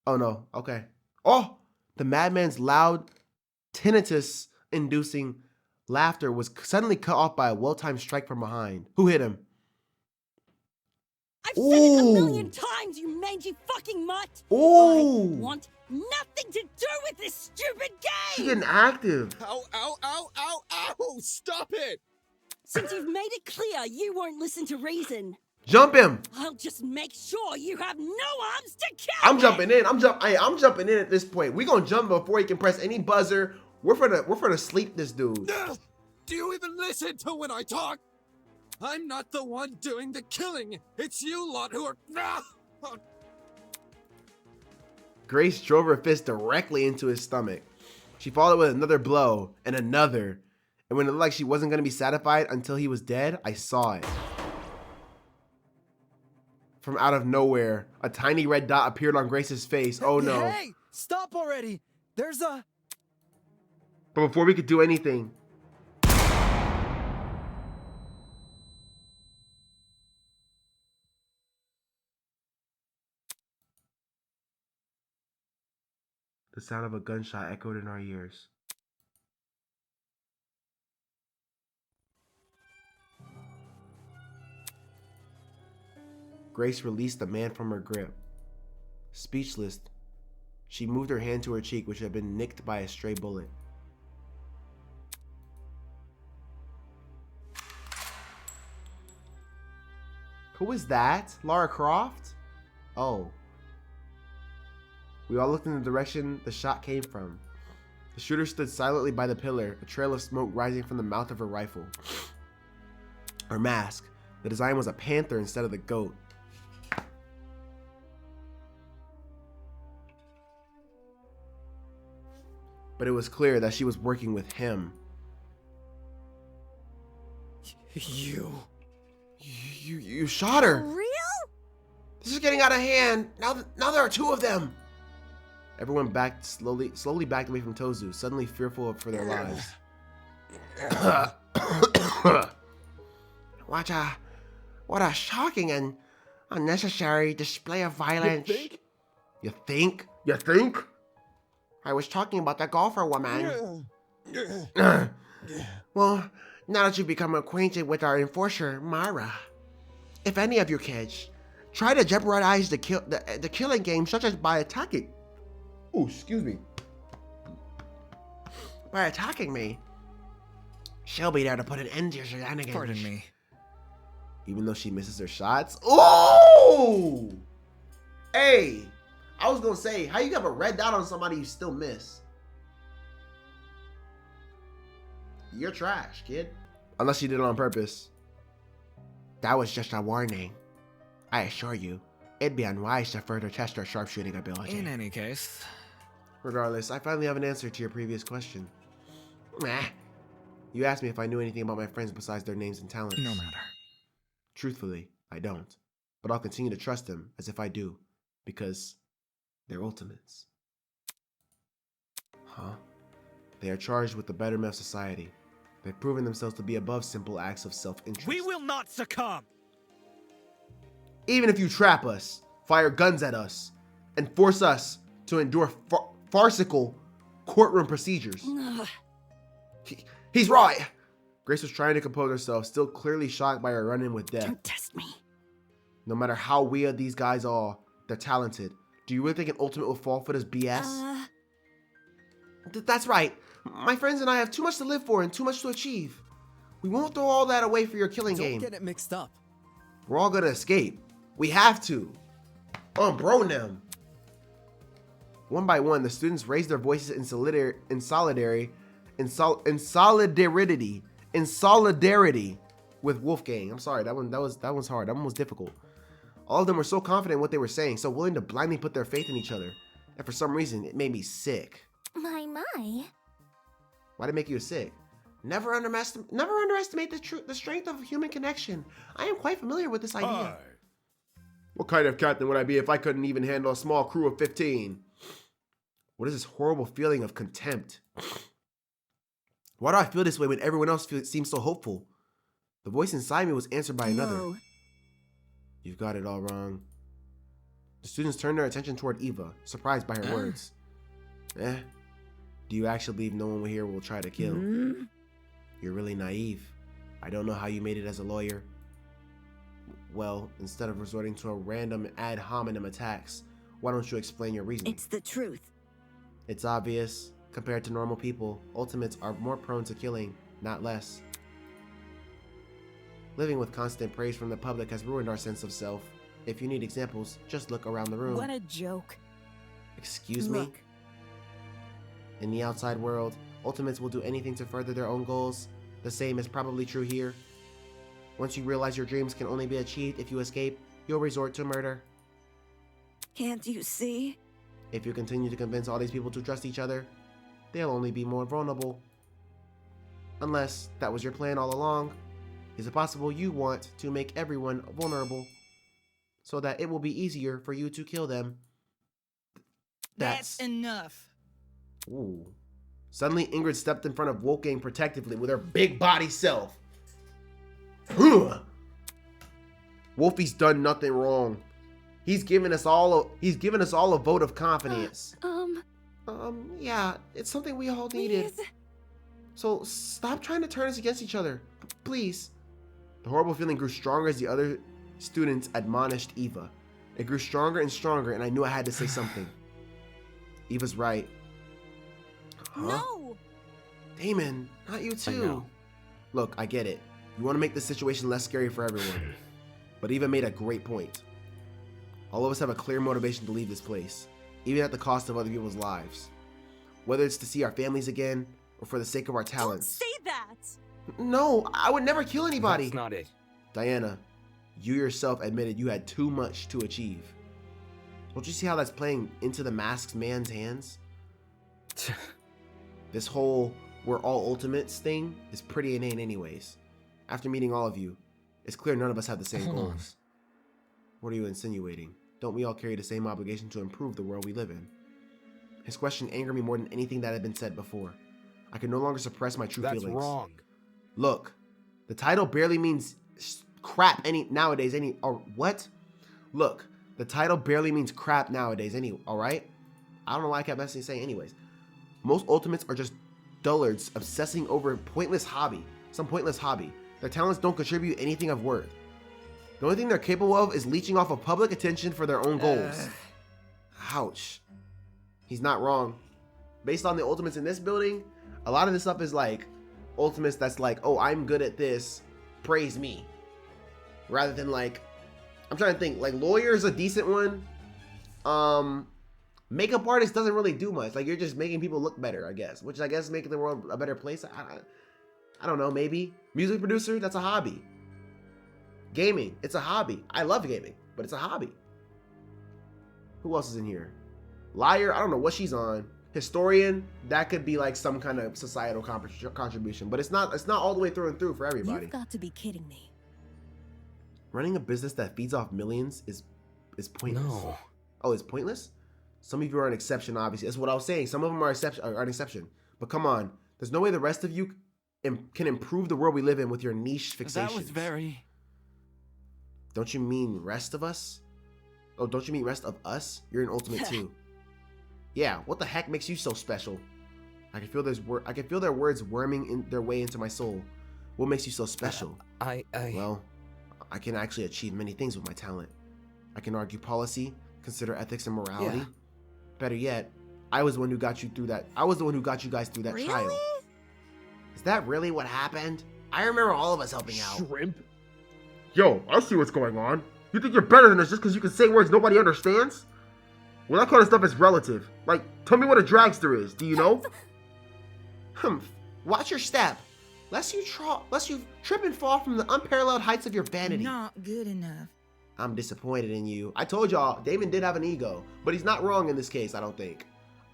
Oh no, okay. Oh, the madman's loud, tinnitus-inducing laughter was suddenly cut off by a well-timed strike from behind. Who hit him? I've said it a million times, you mangy fucking mutt! Ooh! I want nothing to do with this stupid game! She's getting active. Ow, ow, ow, ow, ow! Stop it! Since you've made it clear you won't listen to reason, Jump him! I'll just make sure you have no arms to kill I'm jumping in. I'm jumping in at this point. We gonna jump before he can press any buzzer. We're finna sleep this dude. Do you even listen to when I talk? I'm not the one doing the killing. It's you lot who are... Grace drove her fist directly into his stomach. She followed with another blow and another. And when it looked like she wasn't gonna be satisfied until he was dead, I saw it. From out of nowhere, a tiny red dot appeared on Grace's face. Oh no. Hey, stop already. There's a... But before we could do anything, the sound of a gunshot echoed in our ears. Grace released the man from her grip. Speechless, she moved her hand to her cheek, which had been nicked by a stray bullet. Who is that? Lara Croft? Oh. We all looked in the direction the shot came from. The shooter stood silently by the pillar, a trail of smoke rising from the mouth of her rifle. Her mask. The design was a panther instead of the goat. But it was clear that she was working with him. You shot her. For real? This is getting out of hand. Now there are 2 of them. Everyone backed slowly backed away from Tozu, suddenly fearful for their lives. What a shocking and unnecessary display of violence. You think? You think? I was talking about that golfer woman. Well, now that you've become acquainted with our enforcer, Mara, if any of you kids try to jeopardize the killing game, such as by attacking... Oh, excuse me. By attacking me, she'll be there to put an end to your shenanigans. Pardon me. Even though she misses her shots? Oh! Hey! I was gonna say, how you have a red dot on somebody you still miss? You're trash, kid. Unless you did it on purpose. That was just a warning. I assure you, it'd be unwise to further test our sharpshooting ability. In any case. Regardless, I finally have an answer to your previous question. You asked me if I knew anything about my friends besides their names and talents. No matter. Truthfully, I don't. But I'll continue to trust them as if I do. Because they're ultimates. Huh? They are charged with the betterment of society. They've proven themselves to be above simple acts of self-interest. We will not succumb! Even if you trap us, fire guns at us, and force us to endure farcical courtroom procedures. He's right! Grace was trying to compose herself, still clearly shocked by her run-in with death. Don't test me. No matter how weird these guys are, they're talented. Do you really think an ultimate will fall for this BS? That's right. My friends and I have too much to live for and too much to achieve. We won't throw all that away for your killing game. Don't get it mixed up. We're all gonna escape. We have to. Bro, them. One by one, the students raised their voices in solidarity with Wolfgang. I'm sorry, that one's hard. That one was difficult. All of them were so confident in what they were saying, so willing to blindly put their faith in each other. And for some reason, it made me sick. My. Why'd it make you sick? Never underestimate the strength of human connection. I am quite familiar with this idea. What kind of captain would I be if I couldn't even handle a small crew of 15? What is this horrible feeling of contempt? Why do I feel this way when everyone else seems so hopeful? The voice inside me was answered by another. No. You've got it all wrong. The students turned their attention toward Eva, surprised by her words. Do you actually believe no one here will try to kill? You're really naive. I don't know how you made it as a lawyer. Well, instead of resorting to a random ad hominem attacks, why don't you explain your reasoning? It's the truth. It's obvious. Compared to normal people, ultimates are more prone to killing, not less. Living with constant praise from the public has ruined our sense of self. If you need examples, just look around the room. What a joke. Excuse me? In the outside world, ultimates will do anything to further their own goals. The same is probably true here. Once you realize your dreams can only be achieved if you escape, you'll resort to murder. Can't you see? If you continue to convince all these people to trust each other, they'll only be more vulnerable. Unless that was your plan all along. Is it possible you want to make everyone vulnerable so that it will be easier for you to kill them? That's enough. Ooh. Suddenly, Ingrid stepped in front of Wolfgang protectively with her big body self. Wolfie's done nothing wrong. He's given us all a vote of confidence. Yeah, it's something we all needed. So stop trying to turn us against each other, please. The horrible feeling grew stronger as the other students admonished Eva. It grew stronger and stronger, and I knew I had to say something. Eva's right. No! Damon, not you too. Look, I get it. You want to make the situation less scary for everyone. But Eva made a great point. All of us have a clear motivation to leave this place, even at the cost of other people's lives. Whether it's to see our families again, or for the sake of our talents. Don't say that! No, I would never kill anybody. That's not it. Diana, you yourself admitted you had too much to achieve. Don't you see how that's playing into the masked man's hands? This whole we're all ultimates thing is pretty inane anyways. After meeting all of you, it's clear none of us have the same goals. What are you insinuating? Don't we all carry the same obligation to improve the world we live in? His question angered me more than anything that had been said before. I could no longer suppress my true feelings. That's wrong. Look, the title barely means crap nowadays. What? Look, the title barely means crap nowadays. Alright? I don't know why I kept saying anyways. Most ultimates are just dullards obsessing over some pointless hobby. Their talents don't contribute anything of worth. The only thing they're capable of is leeching off of public attention for their own goals. Ouch. He's not wrong. Based on the ultimates in this building, a lot of this stuff is like ultimates that's like, oh, I'm good at this, praise me. Rather than like, I'm trying to think, like lawyer is a decent one. Makeup artist doesn't really do much. Like you're just making people look better, I guess. Which I guess is making the world a better place. I don't know, maybe. Music producer, that's a hobby. Gaming, it's a hobby. I love gaming, but it's a hobby. Who else is in here? Liar, I don't know what she's on. Historian, that could be like some kind of societal contribution, but it's not all the way through and through for everybody. You've got to be kidding me. Running a business that feeds off millions is pointless. No. Oh, it's pointless? Some of you are an exception, obviously. That's what I was saying. Some of them are an exception. But come on. There's no way the rest of you can improve the world we live in with your niche fixations. That was very... Don't you mean rest of us? Oh, don't you mean rest of us? You're an ultimate too. Yeah, what the heck makes you so special? I can feel their words worming their way into my soul. What makes you so special? Well, I can actually achieve many things with my talent. I can argue policy, consider ethics and morality. Yeah. Better yet, I was the one who got you through that. I was the one who got you guys through that trial. Is that really what happened? I remember all of us helping out. Shrimp? Yo, I see what's going on. You think you're better than us just because you can say words nobody understands? Well, that kind of stuff is relative. Like, tell me what a dragster is. Do you know? Watch your step. Lest you trip and fall from the unparalleled heights of your vanity. Not good enough. I'm disappointed in you. I told y'all, Damon did have an ego, but he's not wrong in this case, I don't think.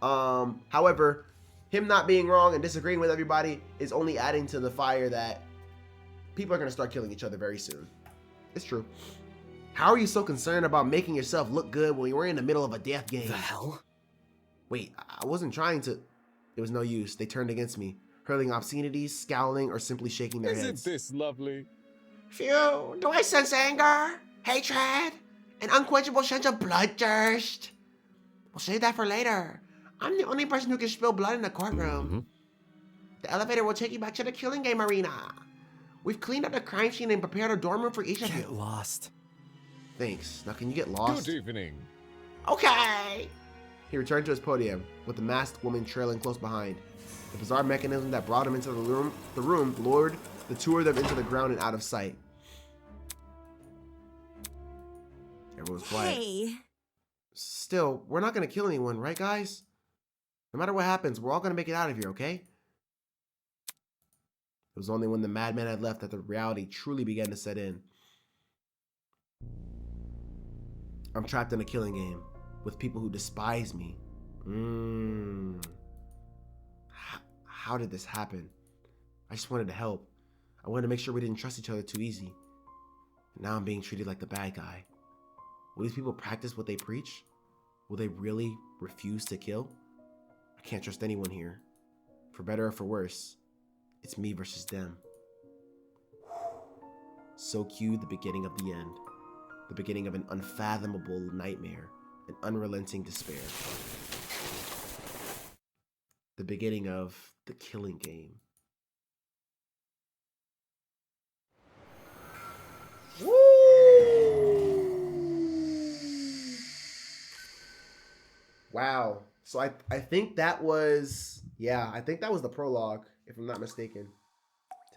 However, him not being wrong and disagreeing with everybody is only adding to the fire that people are going to start killing each other very soon. It's true. How are you so concerned about making yourself look good when you're in the middle of a death game? The hell? Wait, I wasn't trying to... It was no use. They turned against me, hurling obscenities, scowling, or simply shaking their heads. Isn't this lovely? Phew, do I sense anger, hatred, an unquenchable sense of bloodthirst? We'll save that for later. I'm the only person who can spill blood in the courtroom. The elevator will take you back to the killing game arena. We've cleaned up the crime scene and prepared a dorm room for each of you. Get lost. Thanks. Now can you get lost? Good evening. Okay. He returned to his podium, with the masked woman trailing close behind. The bizarre mechanism that brought him into the room lured the two of them into the ground and out of sight. Everyone was quiet. Hey. Still, we're not going to kill anyone, right, guys? No matter what happens, we're all going to make it out of here, okay? It was only when the madman had left that the reality truly began to set in. I'm trapped in a killing game with people who despise me. How did this happen? I just wanted to help. I wanted to make sure we didn't trust each other too easy. Now I'm being treated like the bad guy. Will these people practice what they preach? Will they really refuse to kill? I can't trust anyone here. For better or for worse, it's me versus them. So cue the beginning of the end. The beginning of an unfathomable nightmare, an unrelenting despair. The beginning of the killing game. Wow. So I think that was, yeah, I think that was the prologue, if I'm not mistaken.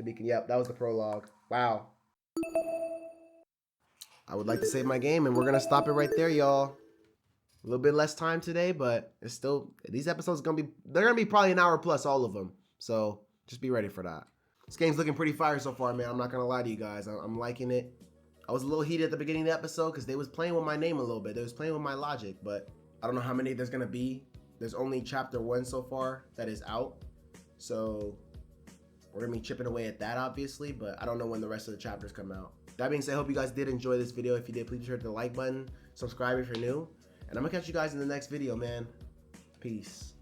Yep, that was the prologue. Wow. I would like to save my game, and we're going to stop it right there, y'all. A little bit less time today, but it's still, these episodes they're going to be probably an hour plus, all of them. So just be ready for that. This game's looking pretty fire so far, man. I'm not going to lie to you guys. I'm liking it. I was a little heated at the beginning of the episode because they was playing with my name a little bit. They was playing with my logic, but I don't know how many there's going to be. There's only chapter 1 so far that is out. So we're going to be chipping away at that, obviously, but I don't know when the rest of the chapters come out. That being said, I hope you guys did enjoy this video. If you did, please be sure to hit the like button, subscribe if you're new, and I'm going to catch you guys in the next video, man. Peace.